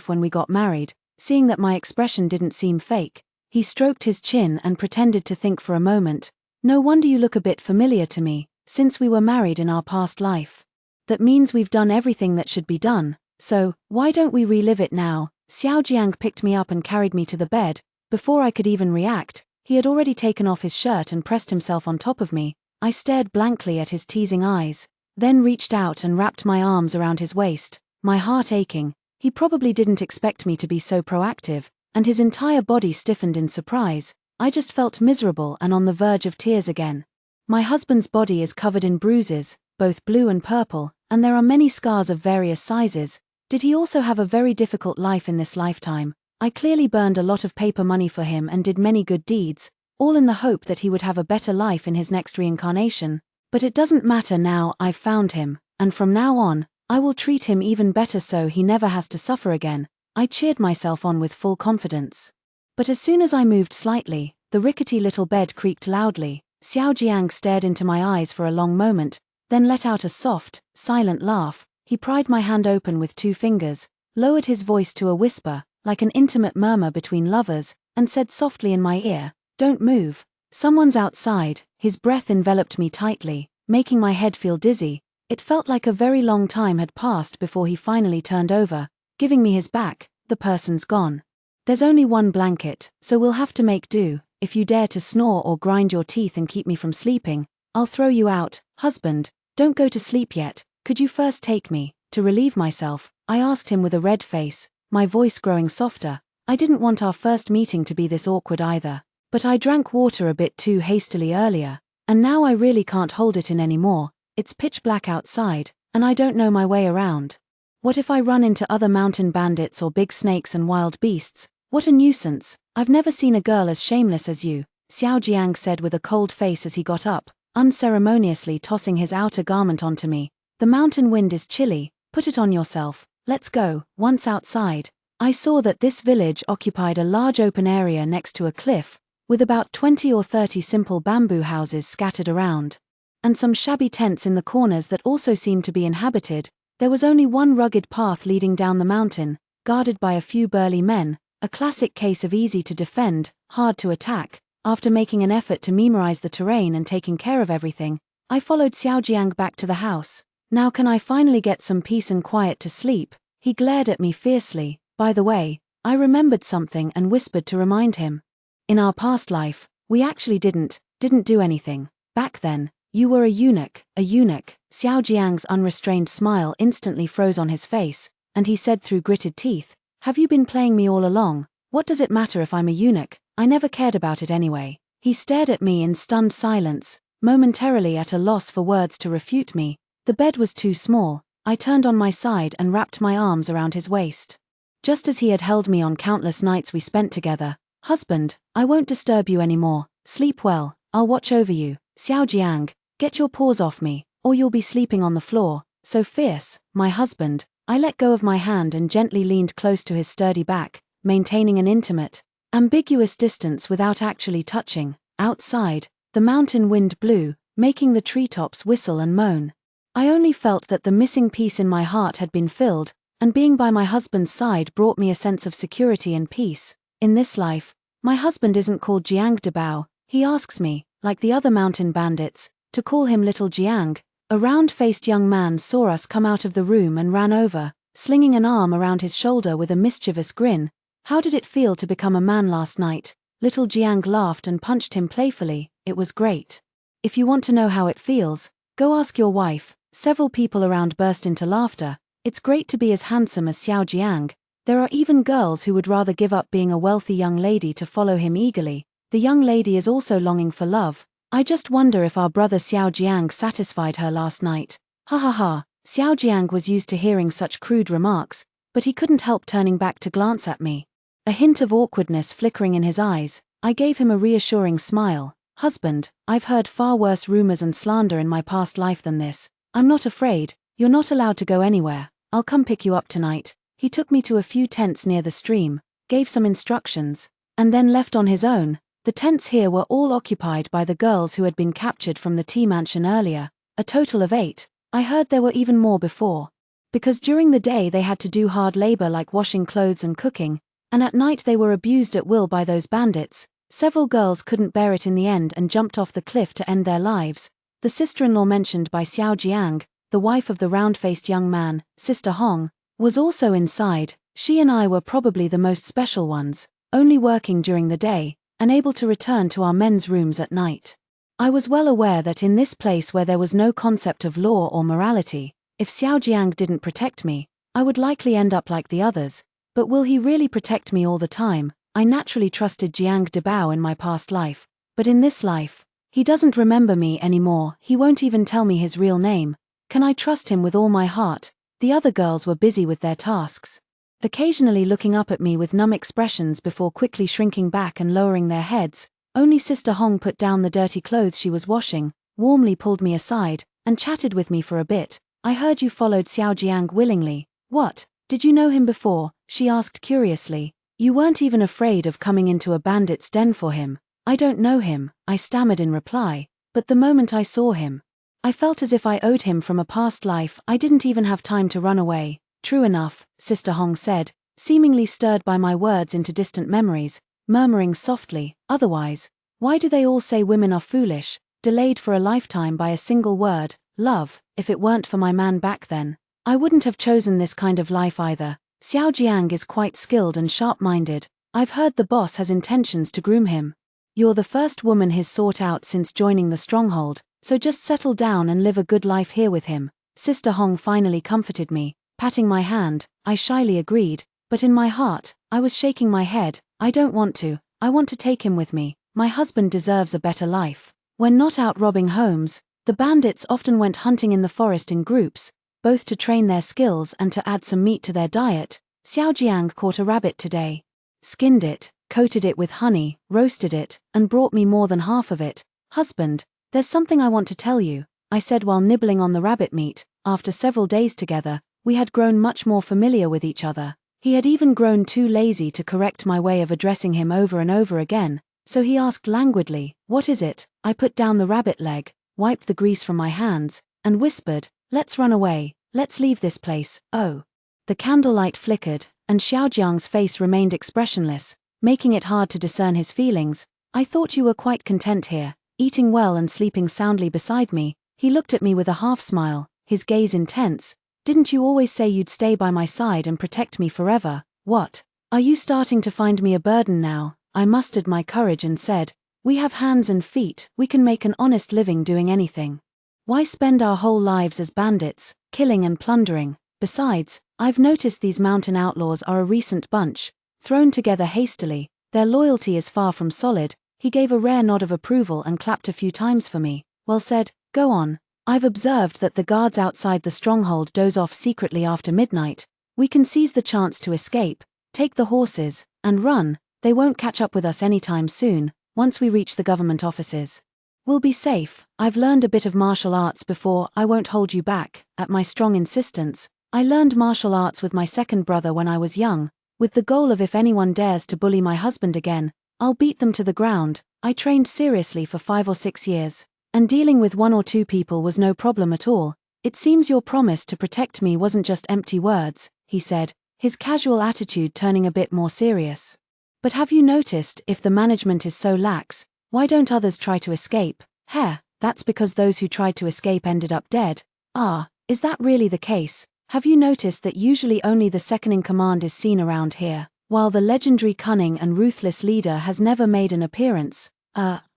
[SPEAKER 1] when we got married. Seeing that my expression didn't seem fake, he stroked his chin and pretended to think for a moment. No wonder you look a bit familiar to me, since we were married in our past life. That means we've done everything that should be done, so, why don't we relive it now? Xiao Jiang picked me up and carried me to the bed. Before I could even react, he had already taken off his shirt and pressed himself on top of me. I stared blankly at his teasing eyes, then reached out and wrapped my arms around his waist, my heart aching. He probably didn't expect me to be so proactive, and his entire body stiffened in surprise. I just felt miserable and on the verge of tears again. My husband's body is covered in bruises, both blue and purple, and there are many scars of various sizes. Did he also have a very difficult life in this lifetime? I clearly burned a lot of paper money for him and did many good deeds, all in the hope that he would have a better life in his next reincarnation. But it doesn't matter now, I've found him, and from now on, I will treat him even better so he never has to suffer again. I cheered myself on with full confidence. But as soon as I moved slightly, the rickety little bed creaked loudly. Xiao Jiang stared into my eyes for a long moment, then let out a soft, silent laugh. He pried my hand open with 2 fingers, lowered his voice to a whisper, like an intimate murmur between lovers, and said softly in my ear, don't move. Someone's outside. His breath enveloped me tightly, making my head feel dizzy. It felt like a very long time had passed before he finally turned over, giving me his back. The person's gone. There's only one blanket, so we'll have to make do. If you dare to snore or grind your teeth and keep me from sleeping, I'll throw you out. Husband, don't go to sleep yet. Could you first take me? To relieve myself, I asked him with a red face, my voice growing softer. I didn't want our first meeting to be this awkward either, but I drank water a bit too hastily earlier, and now I really can't hold it in anymore. It's pitch black outside, and I don't know my way around. What if I run into other mountain bandits or big snakes and wild beasts? What a nuisance. I've never seen a girl as shameless as you, Xiao Jiang said with a cold face as he got up, unceremoniously tossing his outer garment onto me. The mountain wind is chilly, put it on yourself. Let's go. Once outside, I saw that this village occupied a large open area next to a cliff, with about 20 or 30 simple bamboo houses scattered around, and some shabby tents in the corners that also seemed to be inhabited. There was only one rugged path leading down the mountain, guarded by a few burly men, a classic case of easy to defend, hard to attack. After making an effort to memorize the terrain and taking care of everything, I followed Xiaojiang back to the house. Now can I finally get some peace and quiet to sleep? He glared at me fiercely. By the way, I remembered something and whispered to remind him. In our past life, we actually didn't do anything. Back then, you were a eunuch. Xiaojiang's unrestrained smile instantly froze on his face, and he said through gritted teeth, "Have you been playing me all along? What does it matter if I'm a eunuch? I never cared about it anyway." He stared at me in stunned silence, momentarily at a loss for words to refute me. The bed was too small. I turned on my side and wrapped my arms around his waist. Just as he had held me on countless nights we spent together. "Husband, I won't disturb you anymore. Sleep well, I'll watch over you." "Xiaojiang, get your paws off me, or you'll be sleeping on the floor." So fierce, my husband. I let go of my hand and gently leaned close to his sturdy back, maintaining an intimate, ambiguous distance without actually touching. Outside, the mountain wind blew, making the treetops whistle and moan. I only felt that the missing piece in my heart had been filled, and being by my husband's side brought me a sense of security and peace. In this life, my husband isn't called Jiang Debao. He asks me, like the other mountain bandits, to call him Little Jiang. A round-faced young man saw us come out of the room and ran over, slinging an arm around his shoulder with a mischievous grin. "How did it feel to become a man last night?" Little Jiang laughed and punched him playfully. "It was great. If you want to know how it feels, go ask your wife." Several people around burst into laughter. It's great to be as handsome as Xiaojiang. There are even girls who would rather give up being a wealthy young lady to follow him eagerly. The young lady is also longing for love. I just wonder if our brother Xiaojiang satisfied her last night. Ha ha ha. Xiaojiang was used to hearing such crude remarks, but he couldn't help turning back to glance at me. A hint of awkwardness flickering in his eyes, I gave him a reassuring smile. "Husband, I've heard far worse rumors and slander in my past life than this. I'm not afraid. You're not allowed to go anywhere. I'll come pick you up tonight." He took me to a few tents near the stream, gave some instructions, and then left on his own. The tents here were all occupied by the girls who had been captured from the tea mansion earlier, a total of 8. I heard there were even more before. Because during the day they had to do hard labor like washing clothes and cooking, and at night they were abused at will by those bandits. Several girls couldn't bear it in the end and jumped off the cliff to end their lives. The sister-in-law mentioned by Xiaojiang, the wife of the round-faced young man, Sister Hong, was also inside. She and I were probably the most special ones, only working during the day, and able to return to our men's rooms at night. I was well aware that in this place where there was no concept of law or morality, if Xiaojiang didn't protect me, I would likely end up like the others. But will he really protect me all the time? I naturally trusted Jiang Debao in my past life, but in this life, he doesn't remember me anymore. He won't even tell me his real name. Can I trust him with all my heart? The other girls were busy with their tasks, occasionally looking up at me with numb expressions before quickly shrinking back and lowering their heads. Only Sister Hong put down the dirty clothes she was washing, warmly pulled me aside, and chatted with me for a bit. "I heard you followed Xiaojiang willingly." "What? Did you know him before?" she asked curiously. "You weren't even afraid of coming into a bandit's den for him." "I don't know him," I stammered in reply, but the moment I saw him, I felt as if I owed him from a past life. I didn't even have time to run away. "True enough," Sister Hong said, seemingly stirred by my words into distant memories, murmuring softly, "Otherwise, why do they all say women are foolish, delayed for a lifetime by a single word, love? If it weren't for my man back then, I wouldn't have chosen this kind of life either." Xiaojiang is quite skilled and sharp-minded. I've heard the boss has intentions to groom him. "You're the first woman he's sought out since joining the stronghold, so just settle down and live a good life here with him." Sister Hong finally comforted me, patting my hand. I shyly agreed, but in my heart, I was shaking my head. "I don't want to. I want to take him with me. My husband deserves a better life." When not out robbing homes, the bandits often went hunting in the forest in groups, both to train their skills and to add some meat to their diet. Xiaojiang caught a rabbit today, skinned it, coated it with honey, roasted it, and brought me more than half of it. "Husband, there's something I want to tell you," I said while nibbling on the rabbit meat. After several days together, we had grown much more familiar with each other. He had even grown too lazy to correct my way of addressing him over and over again, so he asked languidly, "What is it?" I put down the rabbit leg, wiped the grease from my hands, and whispered, "Let's run away, let's leave this place, oh." The candlelight flickered, and Xiaojiang's face remained expressionless, making it hard to discern his feelings. "I thought you were quite content here, eating well and sleeping soundly beside me." He looked at me with a half-smile, his gaze intense. "Didn't you always say you'd stay by my side and protect me forever? What? Are you starting to find me a burden now?" I mustered my courage and said, "We have hands and feet, we can make an honest living doing anything. Why spend our whole lives as bandits, killing and plundering? Besides, I've noticed these mountain outlaws are a recent bunch, thrown together hastily, their loyalty is far from solid." He gave a rare nod of approval and clapped a few times for me. "Well said, go on. I've observed that the guards outside the stronghold doze off secretly after midnight. We can seize the chance to escape, take the horses, and run. They won't catch up with us anytime soon. Once we reach the government offices, we'll be safe. I've learned a bit of martial arts before, I won't hold you back." At my strong insistence, I learned martial arts with my second brother when I was young, with the goal of if anyone dares to bully my husband again, I'll beat them to the ground. I trained seriously for 5 or 6 years, and dealing with 1 or 2 people was no problem at all. "It seems your promise to protect me wasn't just empty words," he said, his casual attitude turning a bit more serious. "But have you noticed, if the management is so lax, why don't others try to escape?" That's because those who tried to escape ended up dead." "Ah, is that really the case? Have you noticed that usually only the second-in-command is seen around here, while the legendary cunning and ruthless leader has never made an appearance?"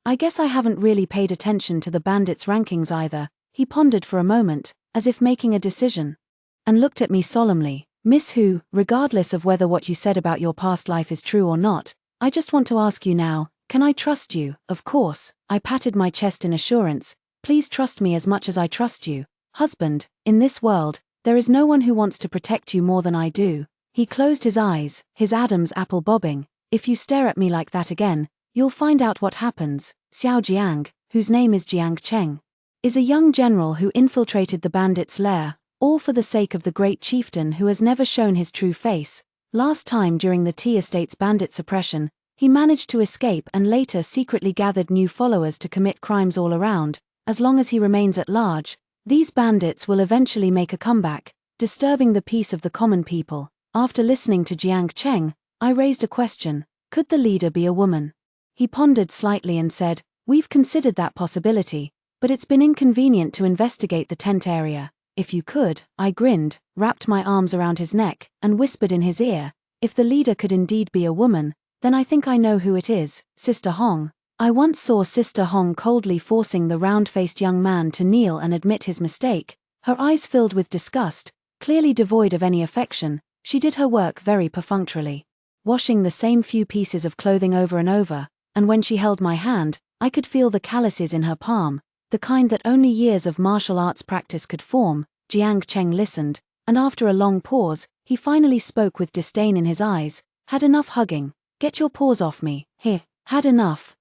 [SPEAKER 1] I guess I haven't really paid attention to the bandits' rankings either." He pondered for a moment, as if making a decision, and looked at me solemnly. "Miss Hu, regardless of whether what you said about your past life is true or not, I just want to ask you now, can I trust you?" "Of course," I patted my chest in assurance. "Please trust me as much as I trust you, husband. In this world, there is no one who wants to protect you more than I do." He closed his eyes, his Adam's apple bobbing. "If you stare at me like that again, you'll find out what happens." Xiao Jiang, whose name is Jiang Cheng, is a young general who infiltrated the bandits' lair, all for the sake of the great chieftain who has never shown his true face. Last time during the Tea Estate's bandit suppression, he managed to escape and later secretly gathered new followers to commit crimes all around. As long as he remains at large, these bandits will eventually make a comeback, disturbing the peace of the common people. After listening to Jiang Cheng, I raised a question: could the leader be a woman? He pondered slightly and said, "We've considered that possibility, but it's been inconvenient to investigate the tent area." "If you could," I grinned, wrapped my arms around his neck, and whispered in his ear, "if the leader could indeed be a woman, then I think I know who it is, Sister Hong." I once saw Sister Hong coldly forcing the round-faced young man to kneel and admit his mistake. Her eyes filled with disgust, clearly devoid of any affection. She did her work very perfunctorily, washing the same few pieces of clothing over and over, and when she held my hand, I could feel the calluses in her palm, the kind that only years of martial arts practice could form. Jiang Cheng listened, and after a long pause, he finally spoke with disdain in his eyes. "Had enough hugging. Get your paws off me." Had enough.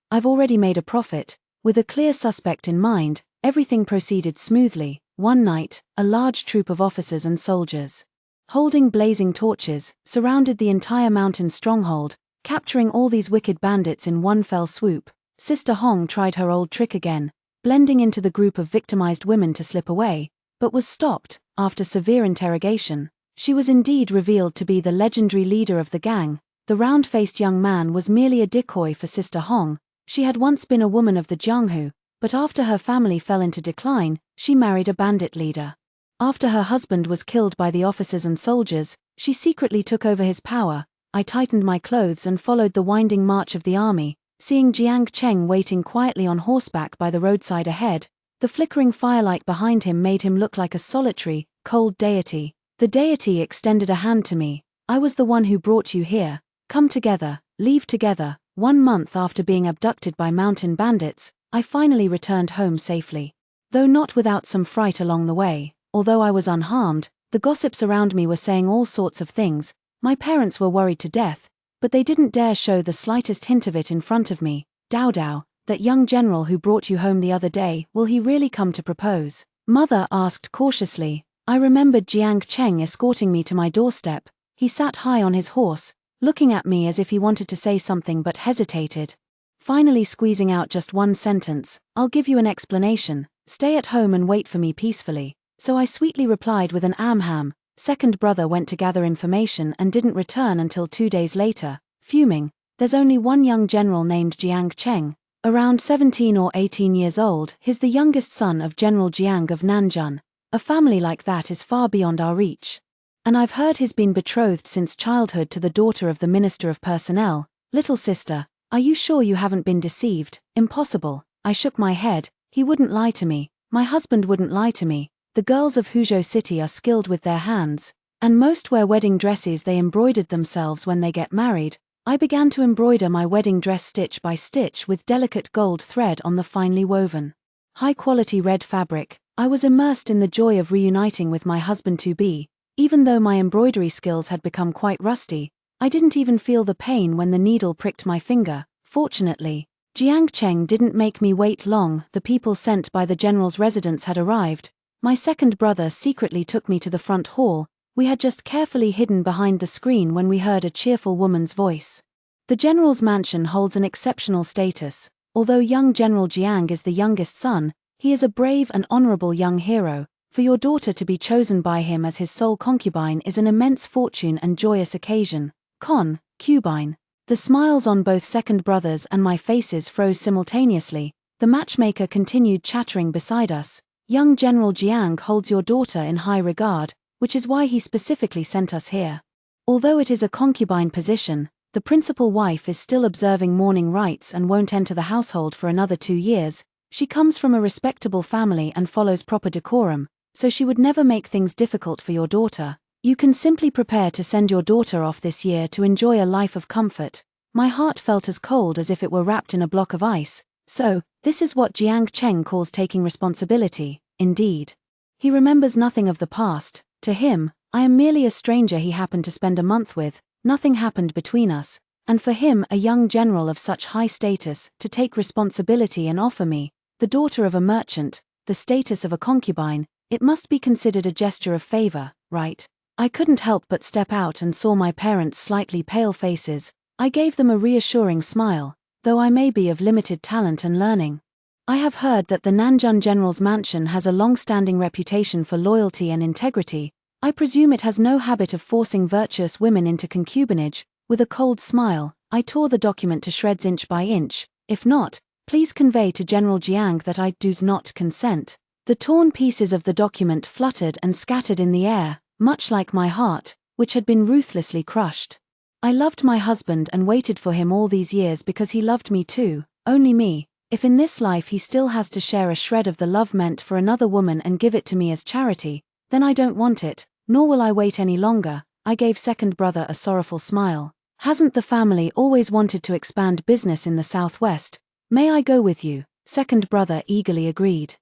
[SPEAKER 1] I've already made a profit." With a clear suspect in mind, everything proceeded smoothly. One night, a large troop of officers and soldiers, holding blazing torches, surrounded the entire mountain stronghold, capturing all these wicked bandits in one fell swoop. Sister Hong tried her old trick again, blending into the group of victimized women to slip away, but was stopped. After severe interrogation, she was indeed revealed to be the legendary leader of the gang. The round-faced young man was merely a decoy for Sister Hong. She had once been a woman of the Jianghu, but after her family fell into decline, she married a bandit leader. After her husband was killed by the officers and soldiers, she secretly took over his power. I tightened my clothes and followed the winding march of the army, seeing Jiang Cheng waiting quietly on horseback by the roadside ahead. The flickering firelight behind him made him look like a solitary, cold deity. The deity extended a hand to me. "I was the one who brought you here. Come together, leave together." 1 month after being abducted by mountain bandits, I finally returned home safely. Though not without some fright along the way. Although I was unharmed, the gossips around me were saying all sorts of things. My parents were worried to death, but they didn't dare show the slightest hint of it in front of me. "Dao, that young general who brought you home the other day, will he really come to propose?" Mother asked cautiously. I remembered Jiang Cheng escorting me to my doorstep. He sat high on his horse, looking at me as if he wanted to say something but hesitated. Finally squeezing out just one sentence, "I'll give you an explanation, stay at home and wait for me peacefully." So I sweetly replied with an "Amham." Second brother went to gather information and didn't return until 2 days later, fuming. There's only one young general named Jiang Cheng, around 17 or 18 years old. He's the youngest son of General Jiang of Nanjun. A family like that is far beyond our reach. And I've heard he's been betrothed since childhood to the daughter of the Minister of Personnel. Little sister, are you sure you haven't been deceived? Impossible. I shook my head. He wouldn't lie to me. My husband wouldn't lie to me. The girls of Huzhou City are skilled with their hands, and most wear wedding dresses they embroidered themselves when they get married. I began to embroider my wedding dress stitch by stitch with delicate gold thread on the finely woven, high-quality red fabric. I was immersed in the joy of reuniting with my husband-to-be. Even though my embroidery skills had become quite rusty, I didn't even feel the pain when the needle pricked my finger. Fortunately, Jiang Cheng didn't make me wait long. The people sent by the general's residence had arrived. My second brother secretly took me to the front hall. We had just carefully hidden behind the screen when we heard a cheerful woman's voice. The general's mansion holds an exceptional status. Although young General Jiang is the youngest son, he is a brave and honorable young hero. For your daughter to be chosen by him as his sole concubine is an immense fortune and joyous occasion. Concubine. The smiles on both second brothers and my faces froze simultaneously. The matchmaker continued chattering beside us. Young General Jiang holds your daughter in high regard, which is why he specifically sent us here. Although it is a concubine position, the principal wife is still observing mourning rites and won't enter the household for another 2 years. She comes from a respectable family and follows proper decorum, so she would never make things difficult for your daughter. You can simply prepare to send your daughter off this year to enjoy a life of comfort. My heart felt as cold as if it were wrapped in a block of ice. So, this is what Jiang Cheng calls taking responsibility, indeed. He remembers nothing of the past. To him, I am merely a stranger he happened to spend a month with. Nothing happened between us, and for him, a young general of such high status, to take responsibility and offer me, the daughter of a merchant, the status of a concubine, it must be considered a gesture of favor, right? I couldn't help but step out and saw my parents' slightly pale faces. I gave them a reassuring smile, though I may be of limited talent and learning. I have heard that the Nanjun General's mansion has a long-standing reputation for loyalty and integrity. I presume it has no habit of forcing virtuous women into concubinage. With a cold smile, I tore the document to shreds inch by inch. If not, please convey to General Jiang that I do not consent. The torn pieces of the document fluttered and scattered in the air, much like my heart, which had been ruthlessly crushed. I loved my husband and waited for him all these years because he loved me too, only me. If in this life he still has to share a shred of the love meant for another woman and give it to me as charity, then I don't want it, nor will I wait any longer. I gave second brother a sorrowful smile. Hasn't the family always wanted to expand business in the southwest? May I go with you? Second brother eagerly agreed.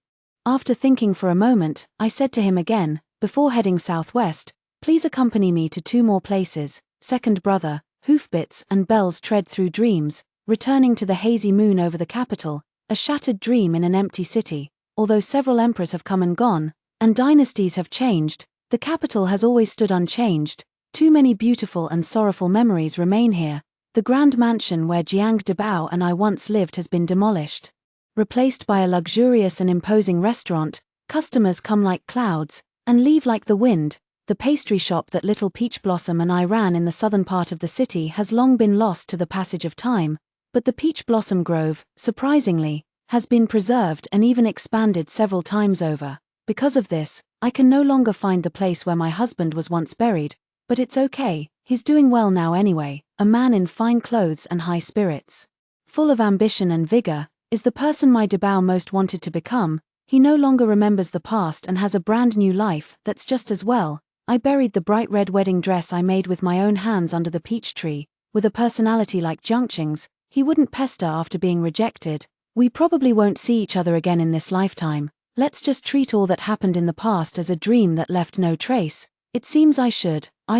[SPEAKER 1] After thinking for a moment, I said to him again, before heading southwest, please accompany me to 2 more places. Second brother, hoofbeats and bells tread through dreams, returning to the hazy moon over the capital, a shattered dream in an empty city. Although several emperors have come and gone, and dynasties have changed, the capital has always stood unchanged. Too many beautiful and sorrowful memories remain here. The grand mansion where Jiang Debao and I once lived has been demolished. Replaced by a luxurious and imposing restaurant, customers come like clouds, and leave like the wind. The pastry shop that little Peach Blossom and I ran in the southern part of the city has long been lost to the passage of time, but the Peach Blossom Grove, surprisingly, has been preserved and even expanded several times over. Because of this, I can no longer find the place where my husband was once buried, but it's okay, he's doing well now anyway, a man in fine clothes and high spirits. Full of ambition and vigor, is the person my Debao most wanted to become. He no longer remembers the past and has a brand new life that's just as well. I buried the bright red wedding dress I made with my own hands under the peach tree. With a personality like Jiangqing's, he wouldn't pester after being rejected. We probably won't see each other again in this lifetime. Let's just treat all that happened in the past as a dream that left no trace. It seems I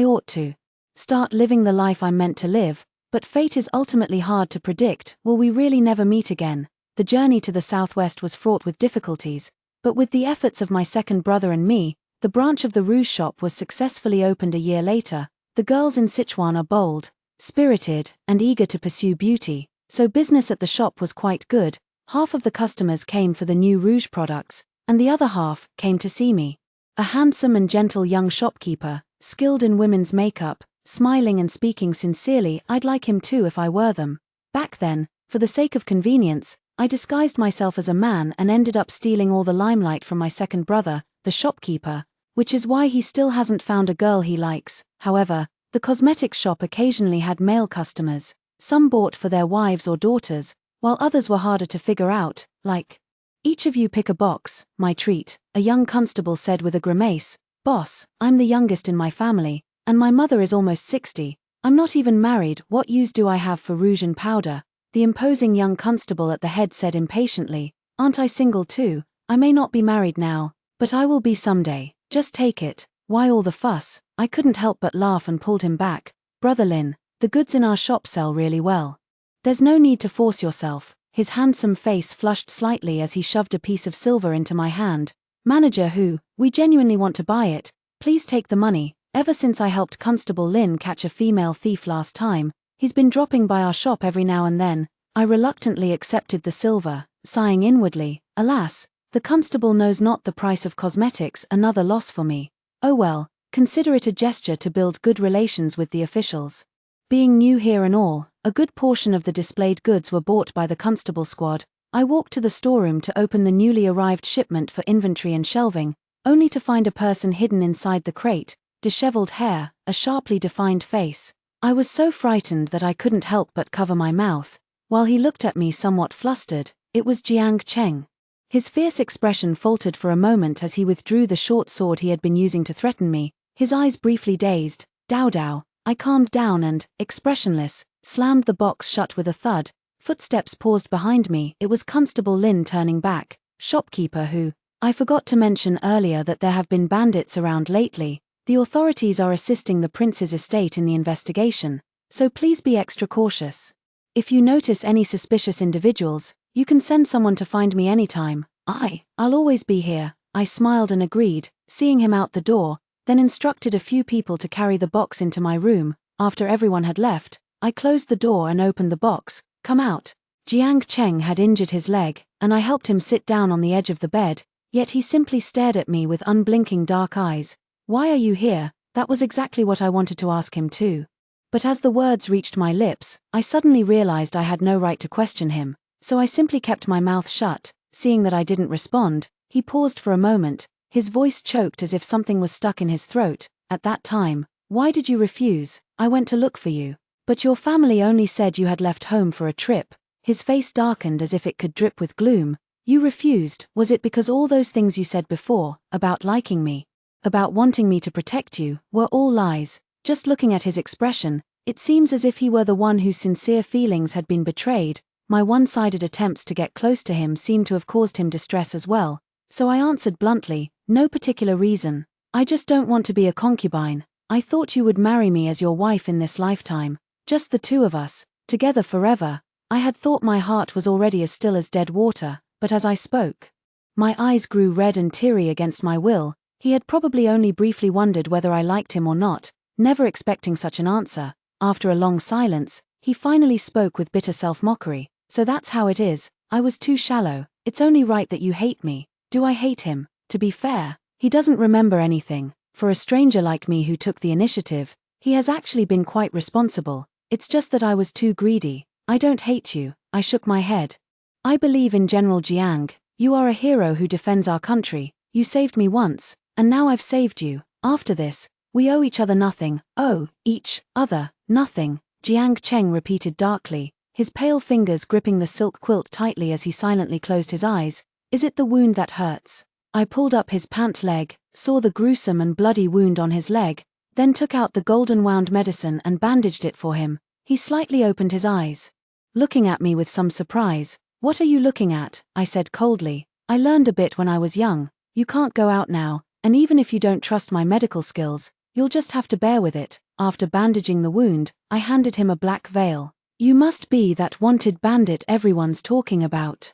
[SPEAKER 1] ought to start living the life I'm meant to live, but fate is ultimately hard to predict. Will we really never meet again? The journey to the southwest was fraught with difficulties, but with the efforts of my second brother and me, the branch of the Rouge shop was successfully opened a year later. The girls in Sichuan are bold, spirited, and eager to pursue beauty, so business at the shop was quite good. Half of the customers came for the new rouge products, and the other half came to see me. A handsome and gentle young shopkeeper, skilled in women's makeup, smiling and speaking sincerely. I'd like him too if I were them. Back then, for the sake of convenience, I disguised myself as a man and ended up stealing all the limelight from my second brother, the shopkeeper, which is why he still hasn't found a girl he likes. However, the cosmetics shop occasionally had male customers. Some bought for their wives or daughters, while others were harder to figure out, like, "Each of you pick a box, my treat," a young constable said with a grimace. "Boss, I'm the youngest in my family, and my mother is almost 60. I'm not even married. What use do I have for rouge and powder?" The imposing young constable at the head said impatiently, "Aren't I single too? I may not be married now, but I will be someday. Just take it. Why all the fuss?" I couldn't help but laugh and pulled him back. "Brother Lin, the goods in our shop sell really well. There's no need to force yourself." His handsome face flushed slightly as he shoved a piece of silver into my hand. "Manager who, we genuinely want to buy it. Please take the money. Ever since I helped Constable Lin catch a female thief last time, he's been dropping by our shop every now and then." I reluctantly accepted the silver, sighing inwardly, "Alas, the constable knows not the price of cosmetics." Another loss for me. Oh well, consider it a gesture to build good relations with the officials. Being new here and all, a good portion of the displayed goods were bought by the constable squad. I walked to the storeroom to open the newly arrived shipment for inventory and shelving, only to find a person hidden inside the crate, disheveled hair, a sharply defined face. I was so frightened that I couldn't help but cover my mouth. While he looked at me somewhat flustered, it was Jiang Cheng. His fierce expression faltered for a moment as he withdrew the short sword he had been using to threaten me, his eyes briefly dazed. "Dao Dao." I calmed down and, expressionless, slammed the box shut with a thud. Footsteps paused behind me. It was Constable Lin turning back, shopkeeper who, "I forgot to mention earlier that there have been bandits around lately. The authorities are assisting the prince's estate in the investigation, so please be extra cautious. If you notice any suspicious individuals, you can send someone to find me anytime. I'll always be here." I smiled and agreed, seeing him out the door, then instructed a few people to carry the box into my room. After everyone had left, I closed the door and opened the box. "Come out." Jiang Cheng had injured his leg, and I helped him sit down on the edge of the bed, yet he simply stared at me with unblinking dark eyes. "Why are you here?" That was exactly what I wanted to ask him too. But as the words reached my lips, I suddenly realized I had no right to question him, so I simply kept my mouth shut. Seeing that I didn't respond, he paused for a moment, his voice choked as if something was stuck in his throat. "At that time, why did you refuse? I went to look for you. But your family only said you had left home for a trip." His face darkened as if it could drip with gloom. "You refused, was it because all those things you said before, about liking me, about wanting me to protect you, were all lies?" Just looking at his expression, it seems as if he were the one whose sincere feelings had been betrayed. My one-sided attempts to get close to him seemed to have caused him distress as well, so I answered bluntly, "No particular reason. I just don't want to be a concubine. I thought you would marry me as your wife in this lifetime, just the two of us, together forever." I had thought my heart was already as still as dead water, but as I spoke, my eyes grew red and teary against my will. He had probably only briefly wondered whether I liked him or not, never expecting such an answer. After a long silence, he finally spoke with bitter self-mockery. "So that's how it is. I was too shallow. It's only right that you hate me." Do I hate him? To be fair, he doesn't remember anything. For a stranger like me who took the initiative, he has actually been quite responsible. It's just that I was too greedy. "I don't hate you." I shook my head. "I believe in General Jiang. You are a hero who defends our country. You saved me once, and now I've saved you. After this, we owe each other nothing." "Oh, each other, nothing," Jiang Cheng repeated darkly, his pale fingers gripping the silk quilt tightly as he silently closed his eyes. "Is it the wound that hurts?" I pulled up his pant leg, saw the gruesome and bloody wound on his leg, then took out the golden wound medicine and bandaged it for him. He slightly opened his eyes, looking at me with some surprise. "What are you looking at?" I said coldly. "I learned a bit when I was young. You can't go out now, and even if you don't trust my medical skills, you'll just have to bear with it." After bandaging the wound, I handed him a black veil. "You must be that wanted bandit everyone's talking about.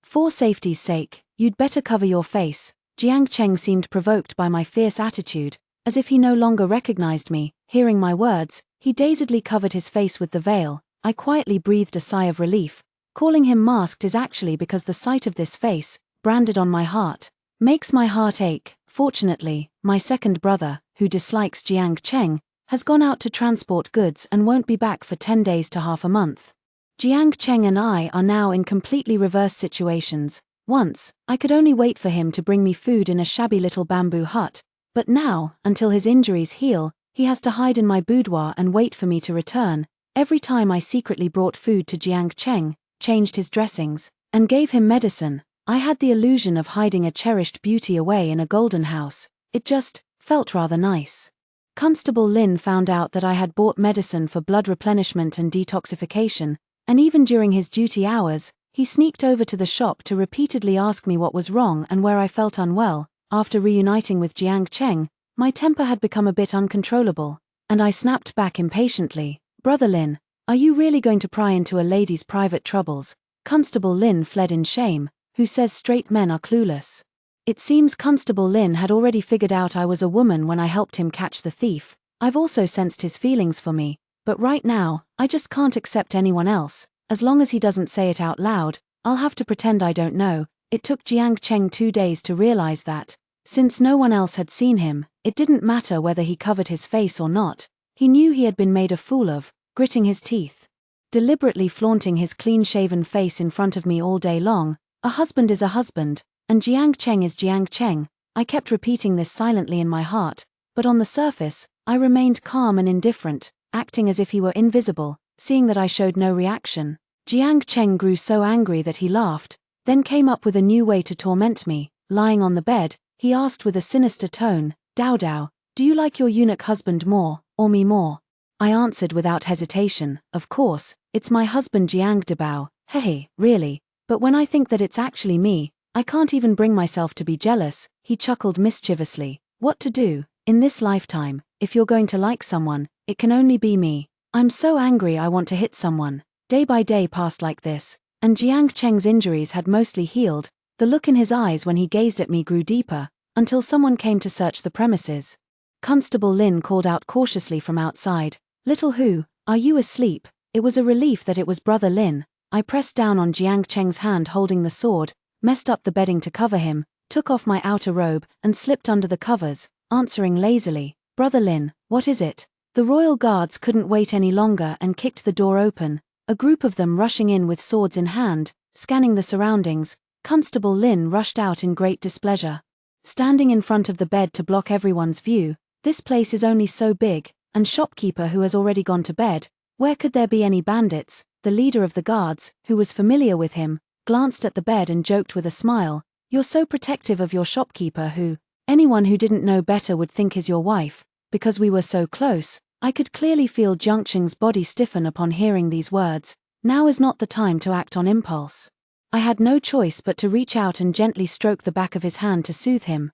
[SPEAKER 1] For safety's sake, you'd better cover your face." Jiang Cheng seemed provoked by my fierce attitude, as if he no longer recognized me. Hearing my words, he dazedly covered his face with the veil. I quietly breathed a sigh of relief. Calling him masked is actually because the sight of this face, branded on my heart, makes my heart ache. Fortunately, my second brother, who dislikes Jiang Cheng, has gone out to transport goods and won't be back for 10 days to half a month. Jiang Cheng and I are now in completely reverse situations. Once, I could only wait for him to bring me food in a shabby little bamboo hut, but now, until his injuries heal, he has to hide in my boudoir and wait for me to return. Every time I secretly brought food to Jiang Cheng, changed his dressings, and gave him medicine, I had the illusion of hiding a cherished beauty away in a golden house. It just felt rather nice. Constable Lin found out that I had bought medicine for blood replenishment and detoxification, and even during his duty hours, he sneaked over to the shop to repeatedly ask me what was wrong and where I felt unwell. After reuniting with Jiang Cheng, my temper had become a bit uncontrollable, and I snapped back impatiently. "Brother Lin, are you really going to pry into a lady's private troubles?" Constable Lin fled in shame. "Who says straight men are clueless?" It seems Constable Lin had already figured out I was a woman when I helped him catch the thief. I've also sensed his feelings for me, but right now, I just can't accept anyone else. As long as he doesn't say it out loud, I'll have to pretend I don't know. It took Jiang Cheng 2 days to realize that, since no one else had seen him, it didn't matter whether he covered his face or not. He knew he had been made a fool of, gritting his teeth, deliberately flaunting his clean-shaven face in front of me all day long. A husband is a husband, and Jiang Cheng is Jiang Cheng. I kept repeating this silently in my heart, but on the surface, I remained calm and indifferent, acting as if he were invisible. Seeing that I showed no reaction, Jiang Cheng grew so angry that he laughed, then came up with a new way to torment me. Lying on the bed, he asked with a sinister tone, "Dao Dao, do you like your eunuch husband more, or me more?" I answered without hesitation, "Of course, it's my husband Jiang Dabao. Hey, really? But when I think that it's actually me, I can't even bring myself to be jealous." He chuckled mischievously. "What to do? In this lifetime, if you're going to like someone, it can only be me. I'm so angry I want to hit someone." Day by day passed like this, and Jiang Cheng's injuries had mostly healed. The look in his eyes when he gazed at me grew deeper, until someone came to search the premises. Constable Lin called out cautiously from outside, "Little Hu, are you asleep?" It was a relief that it was Brother Lin. I pressed down on Jiang Cheng's hand holding the sword, messed up the bedding to cover him, took off my outer robe, and slipped under the covers, answering lazily, "Brother Lin, what is it?" The royal guards couldn't wait any longer and kicked the door open, a group of them rushing in with swords in hand. Scanning the surroundings, Constable Lin rushed out in great displeasure. Standing in front of the bed to block everyone's view, "This place is only so big, and shopkeeper who has already gone to bed, where could there be any bandits?" The leader of the guards, who was familiar with him, glanced at the bed and joked with a smile, "You're so protective of your shopkeeper who, anyone who didn't know better would think is your wife." Because we were so close, I could clearly feel Jiang Cheng's body stiffen upon hearing these words. Now is not the time to act on impulse. I had no choice but to reach out and gently stroke the back of his hand to soothe him.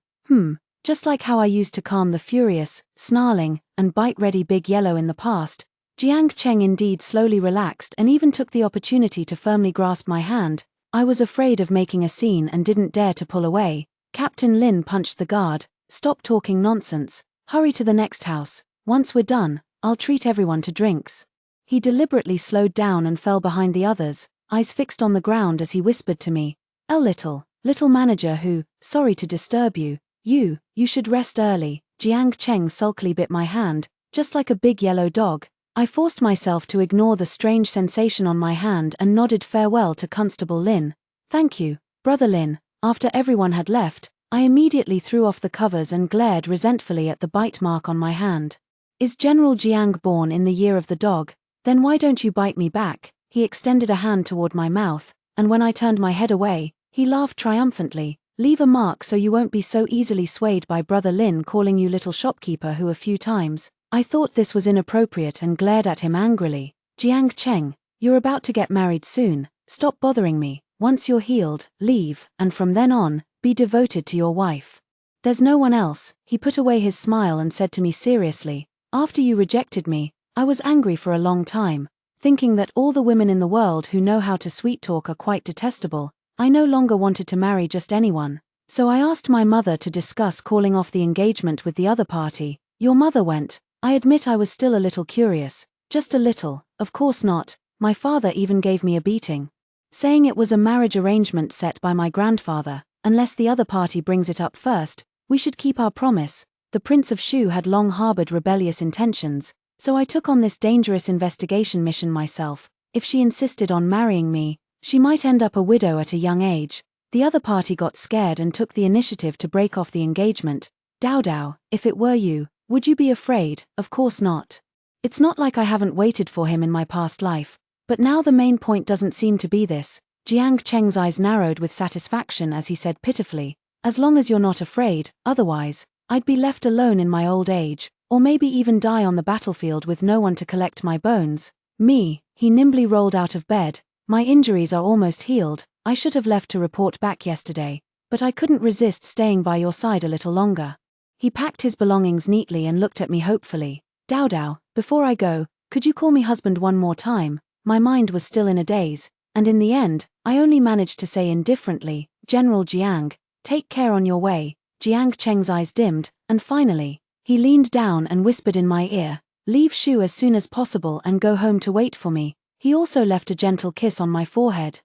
[SPEAKER 1] Just like how I used to calm the furious, snarling, and bite-ready Big Yellow in the past, Jiang Cheng indeed slowly relaxed and even took the opportunity to firmly grasp my hand. I was afraid of making a scene and didn't dare to pull away. Captain Lin punched the guard. "Stop talking nonsense. Hurry to the next house. Once we're done, I'll treat everyone to drinks." He deliberately slowed down and fell behind the others, eyes fixed on the ground as he whispered to me, Little manager who, sorry to disturb you. You should rest early." Jiang Cheng sulkily bit my hand, just like a big yellow dog. I forced myself to ignore the strange sensation on my hand and nodded farewell to Constable Lin. "Thank you, Brother Lin." After everyone had left, I immediately threw off the covers and glared resentfully at the bite mark on my hand. "Is General Jiang born in the year of the dog? Then why don't you bite me back?" He extended a hand toward my mouth, and when I turned my head away, he laughed triumphantly. "Leave a mark so you won't be so easily swayed by Brother Lin calling you little shopkeeper who a few times." I thought this was inappropriate and glared at him angrily. "Jiang Cheng, you're about to get married soon. Stop bothering me. Once you're healed, leave, and from then on, be devoted to your wife. There's no one else." He put away his smile and said to me seriously, "After you rejected me, I was angry for a long time, thinking that all the women in the world who know how to sweet talk are quite detestable. I no longer wanted to marry just anyone. So I asked my mother to discuss calling off the engagement with the other party. Your mother went, I admit I was still a little curious. Just a little. Of course not. My father even gave me a beating, saying it was a marriage arrangement set by my grandfather. Unless the other party brings it up first, we should keep our promise. The Prince of Shu had long harbored rebellious intentions, so I took on this dangerous investigation mission myself. If she insisted on marrying me, she might end up a widow at a young age. The other party got scared and took the initiative to break off the engagement. Dao, if it were you, would you be afraid? Of course not. It's not like I haven't waited for him in my past life, but now the main point doesn't seem to be this. Jiang Cheng's eyes narrowed with satisfaction as he said pitifully, as long as you're not afraid, otherwise, I'd be left alone in my old age, or maybe even die on the battlefield with no one to collect my bones. Me, he nimbly rolled out of bed. My injuries are almost healed. I should have left to report back yesterday, but I couldn't resist staying by your side a little longer. He packed his belongings neatly and looked at me hopefully. Dao, before I go, could you call me husband one more time? My mind was still in a daze, and in the end, I only managed to say indifferently, General Jiang, take care on your way. Jiang Cheng's eyes dimmed, and finally, he leaned down and whispered in my ear, leave Shu as soon as possible and go home to wait for me. He also left a gentle kiss on my forehead.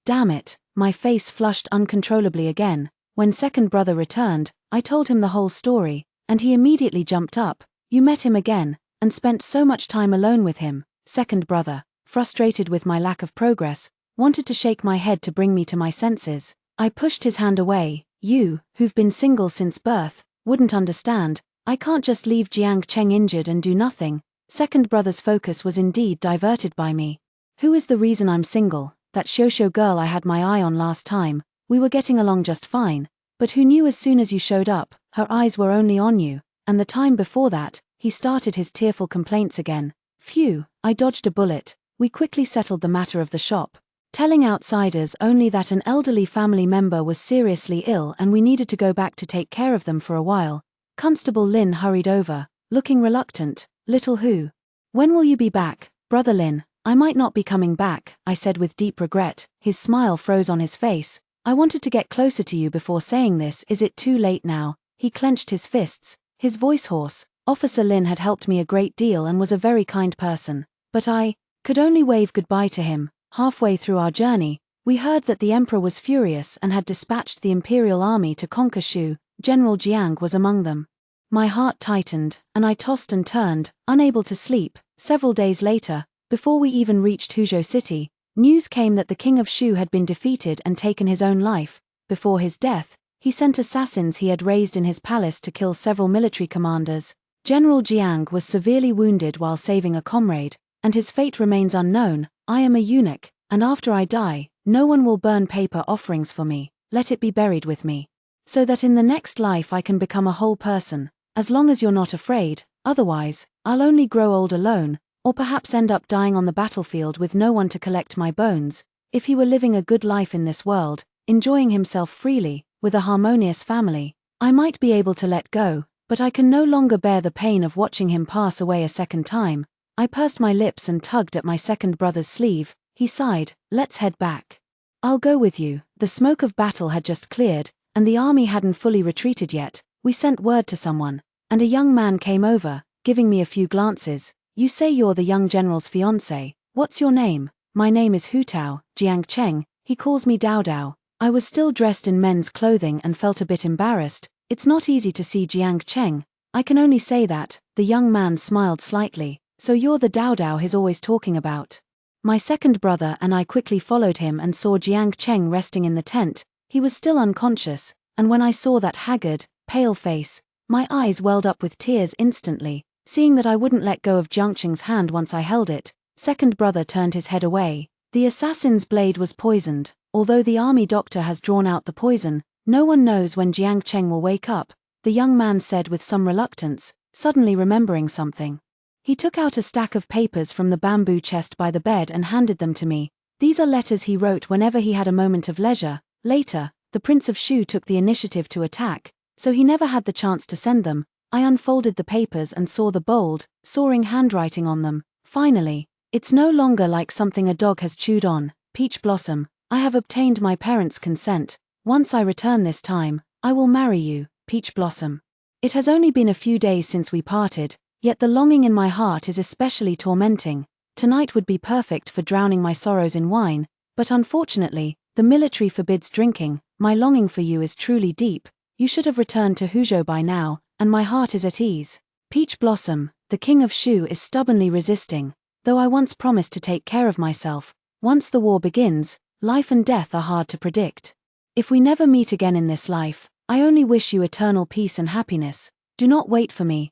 [SPEAKER 1] Damn it, my face flushed uncontrollably again. When second brother returned, I told him the whole story, and he immediately jumped up. You met him again, and spent so much time alone with him. Second brother, frustrated with my lack of progress, wanted to shake my head to bring me to my senses. I pushed his hand away. You, who've been single since birth, wouldn't understand. I can't just leave Jiang Cheng injured and do nothing. Second brother's focus was indeed diverted by me. Who is the reason I'm single? That Shosho girl I had my eye on last time. We were getting along just fine, but who knew as soon as you showed up, her eyes were only on you, and the time before that, he started his tearful complaints again. Phew, I dodged a bullet. We quickly settled the matter of the shop, telling outsiders only that an elderly family member was seriously ill and we needed to go back to take care of them for a while. Constable Lin hurried over, looking reluctant. Little Hu, when will you be back? Brother Lin, I might not be coming back, I said with deep regret. His smile froze on his face. I wanted to get closer to you before saying this. Is it too late now? He clenched his fists, his voice hoarse. Officer Lin had helped me a great deal and was a very kind person, but I could only wave goodbye to him. Halfway through our journey, we heard that the emperor was furious and had dispatched the imperial army to conquer Shu. General Jiang was among them. My heart tightened, and I tossed and turned, unable to sleep. Several days later, before we even reached Huzhou City, news came that the king of Shu had been defeated and taken his own life. Before his death, he sent assassins he had raised in his palace to kill several military commanders. General Jiang was severely wounded while saving a comrade, and his fate remains unknown. I am a eunuch, and after I die, no one will burn paper offerings for me. Let it be buried with me, so that in the next life I can become a whole person. As long as you're not afraid, otherwise, I'll only grow old alone, or perhaps end up dying on the battlefield with no one to collect my bones. If he were living a good life in this world, enjoying himself freely, with a harmonious family, I might be able to let go, but I can no longer bear the pain of watching him pass away a second time. I pursed my lips and tugged at my second brother's sleeve. He sighed. Let's head back. I'll go with you. The smoke of battle had just cleared, and the army hadn't fully retreated yet. We sent word to someone, and a young man came over, giving me a few glances. You say you're the young general's fiancé. What's your name? My name is Hu Tao, Jiang Cheng. He calls me Dao. I was still dressed in men's clothing and felt a bit embarrassed. It's not easy to see Jiang Cheng. I can only say that. The young man smiled slightly. So you're the Dao he's always talking about. My second brother and I quickly followed him and saw Jiang Cheng resting in the tent. He was still unconscious, and when I saw that haggard, pale face, my eyes welled up with tears instantly. Seeing that I wouldn't let go of Jiang Cheng's hand once I held it, second brother turned his head away. The assassin's blade was poisoned. Although the army doctor has drawn out the poison, no one knows when Jiang Cheng will wake up, the young man said with some reluctance, suddenly remembering something. He took out a stack of papers from the bamboo chest by the bed and handed them to me. These are letters he wrote whenever he had a moment of leisure. Later, the Prince of Shu took the initiative to attack, so he never had the chance to send them. I unfolded the papers and saw the bold, soaring handwriting on them. Finally, it's no longer like something a dog has chewed on. Peach Blossom, I have obtained my parents' consent. Once I return this time, I will marry you, Peach Blossom. It has only been a few days since we parted. Yet the longing in my heart is especially tormenting. Tonight would be perfect for drowning my sorrows in wine, but unfortunately, the military forbids drinking. My longing for you is truly deep. You should have returned to Huzhou by now, and my heart is at ease. Peach Blossom, the king of Shu, is stubbornly resisting. Though I once promised to take care of myself, once the war begins, life and death are hard to predict. If we never meet again in this life, I only wish you eternal peace and happiness. Do not wait for me.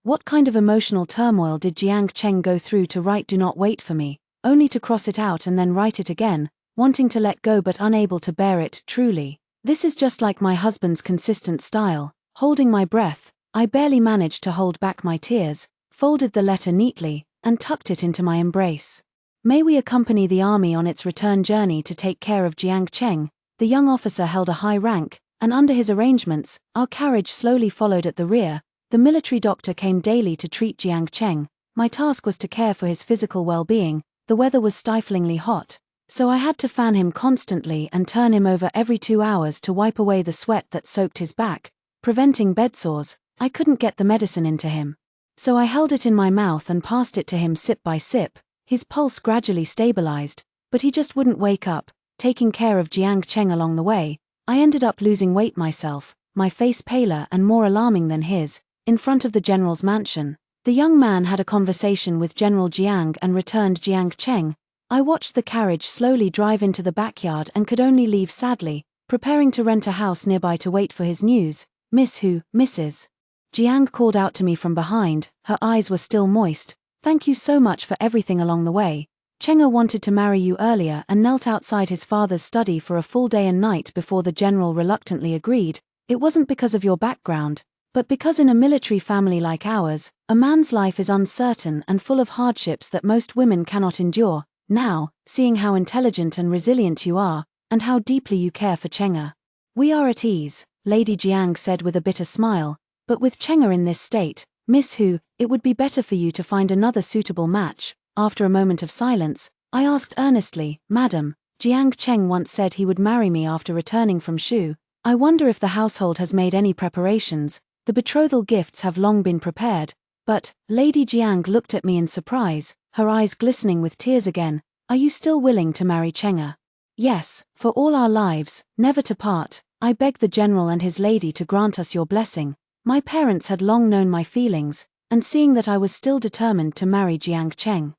[SPEAKER 1] What kind of emotional turmoil did Jiang Cheng go through to write "do not wait for me," only to cross it out and then write it again, wanting to let go but unable to bear it? Truly, this is just like my husband's consistent style. Holding my breath, I barely managed to hold back my tears, folded the letter neatly, and tucked it into my embrace. May we accompany the army on its return journey to take care of Jiang Cheng. The young officer held a high rank, and under his arrangements, our carriage slowly followed at the rear. The military doctor came daily to treat Jiang Cheng. My task was to care for his physical well-being. The weather was stiflingly hot, so I had to fan him constantly and turn him over every 2 hours to wipe away the sweat that soaked his back, preventing bedsores. I couldn't get the medicine into him, so I held it in my mouth and passed it to him sip by sip. His pulse gradually stabilized, but he just wouldn't wake up. Taking care of Jiang Cheng along the way, I ended up losing weight myself, my face paler and more alarming than his. In front of the general's mansion, the young man had a conversation with General Jiang and returned Jiang Cheng. I watched the carriage slowly drive into the backyard and could only leave sadly, preparing to rent a house nearby to wait for his news. Mrs. Jiang called out to me from behind. Her eyes were still moist. Thank you so much for everything along the way. Cheng'e wanted to marry you earlier and knelt outside his father's study for a full day and night before the general reluctantly agreed. It wasn't because of your background, but because in a military family like ours, a man's life is uncertain and full of hardships that most women cannot endure. Now, seeing how intelligent and resilient you are, and how deeply you care for Cheng'e, we are at ease, Lady Jiang said with a bitter smile. But with Cheng'e in this state, Miss Hu, it would be better for you to find another suitable match. After a moment of silence, I asked earnestly, Madam, Jiang Cheng once said he would marry me after returning from Shu. I wonder if the household has made any preparations. The betrothal gifts have long been prepared. But, Lady Jiang looked at me in surprise, her eyes glistening with tears again. Are you still willing to marry Cheng'e? Yes, for all our lives, never to part. I beg the general and his lady to grant us your blessing. My parents had long known my feelings, and seeing that I was still determined to marry Jiang Cheng,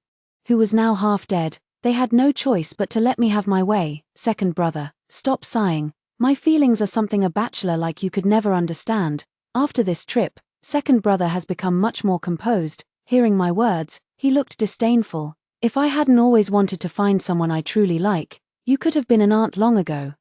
[SPEAKER 1] who was now half dead, they had no choice but to let me have my way. Second brother, stop sighing. My feelings are something a bachelor like you could never understand. After this trip, second brother has become much more composed. Hearing my words, he looked disdainful. If I hadn't always wanted to find someone I truly like, you could have been an aunt long ago.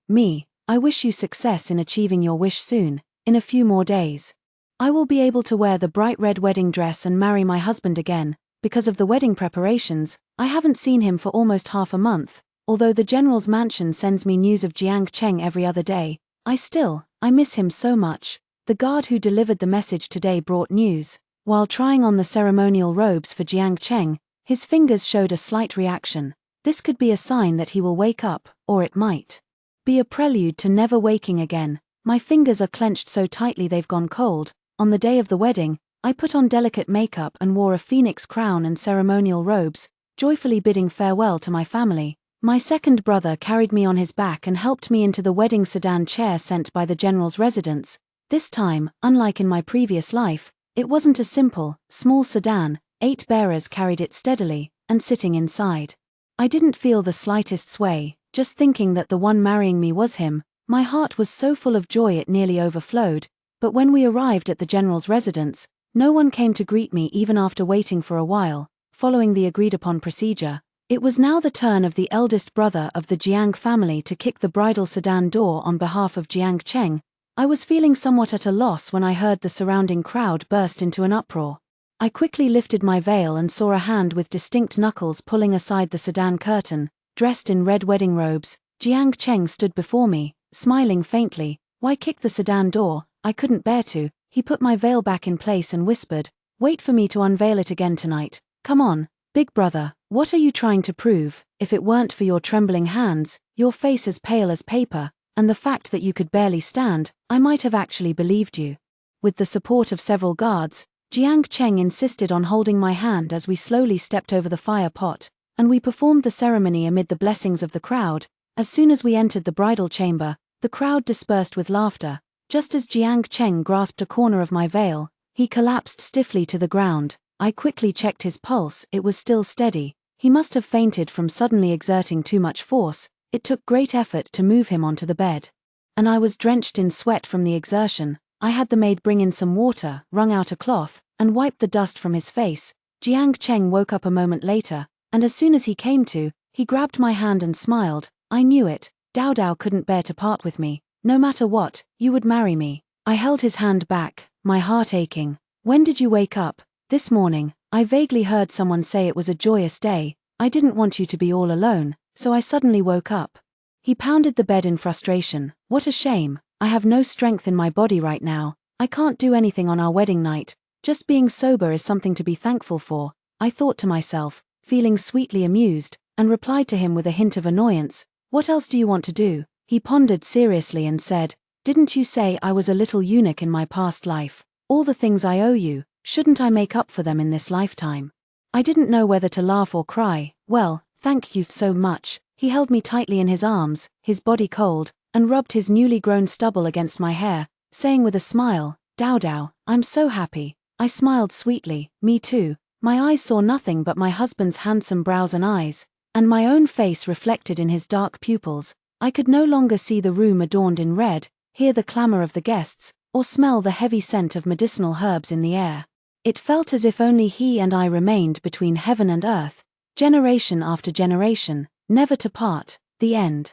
[SPEAKER 1] I wish you success in achieving your wish soon. In a few more days, I will be able to wear the bright red wedding dress and marry my husband again. Because of the wedding preparations, I haven't seen him for almost half a month. Although the general's mansion sends me news of Jiang Cheng every other day, I miss him so much. The guard who delivered the message today brought news. While trying on the ceremonial robes for Jiang Cheng, his fingers showed a slight reaction. This could be a sign that he will wake up, or it might be a prelude to never waking again. My fingers are clenched so tightly they've gone cold. On the day of the wedding, I put on delicate makeup and wore a phoenix crown and ceremonial robes, joyfully bidding farewell to my family. My second brother carried me on his back and helped me into the wedding sedan chair sent by the general's residence. This time, unlike in my previous life, it wasn't a simple, small sedan. 8 bearers carried it steadily, and sitting inside, I didn't feel the slightest sway. Just thinking that the one marrying me was him, my heart was so full of joy it nearly overflowed. But when we arrived at the general's residence, no one came to greet me even after waiting for a while. Following the agreed-upon procedure, it was now the turn of the eldest brother of the Jiang family to kick the bridal sedan door on behalf of Jiang Cheng. I was feeling somewhat at a loss when I heard the surrounding crowd burst into an uproar. I quickly lifted my veil and saw a hand with distinct knuckles pulling aside the sedan curtain. Dressed in red wedding robes, Jiang Cheng stood before me, smiling faintly. Why kick the sedan door? I couldn't bear to. He put my veil back in place and whispered, wait for me to unveil it again tonight. Come on, big brother, what are you trying to prove? If it weren't for your trembling hands, your face as pale as paper, and the fact that you could barely stand, I might have actually believed you. With the support of several guards, Jiang Cheng insisted on holding my hand as we slowly stepped over the fire pot, and we performed the ceremony amid the blessings of the crowd. As soon as we entered the bridal chamber, the crowd dispersed with laughter. Just as Jiang Cheng grasped a corner of my veil, he collapsed stiffly to the ground. I quickly checked his pulse, it was still steady. He must have fainted from suddenly exerting too much force. It took great effort to move him onto the bed. And I was drenched in sweat from the exertion. I had the maid bring in some water, wrung out a cloth, and wiped the dust from his face. Jiang Cheng woke up a moment later, and as soon as he came to, he grabbed my hand and smiled. I knew it. Dao Dao couldn't bear to part with me. No matter what, you would marry me. I held his hand back, my heart aching. When did you wake up? This morning. I vaguely heard someone say it was a joyous day. I didn't want you to be all alone, so I suddenly woke up. He pounded the bed in frustration. What a shame. I have no strength in my body right now. I can't do anything on our wedding night. Just being sober is something to be thankful for, I thought to myself, feeling sweetly amused, and replied to him with a hint of annoyance. What else do you want to do? He pondered seriously and said, didn't you say I was a little eunuch in my past life? All the things I owe you, shouldn't I make up for them in this lifetime? I didn't know whether to laugh or cry. Well, thank you so much. He held me tightly in his arms, his body cold, and rubbed his newly grown stubble against my hair, saying with a smile, Dao Dao, I'm so happy. I smiled sweetly. Me too. My eyes saw nothing but my husband's handsome brows and eyes, and my own face reflected in his dark pupils. I could no longer see the room adorned in red, hear the clamor of the guests, or smell the heavy scent of medicinal herbs in the air. It felt as if only he and I remained between heaven and earth, generation after generation, never to part. The end.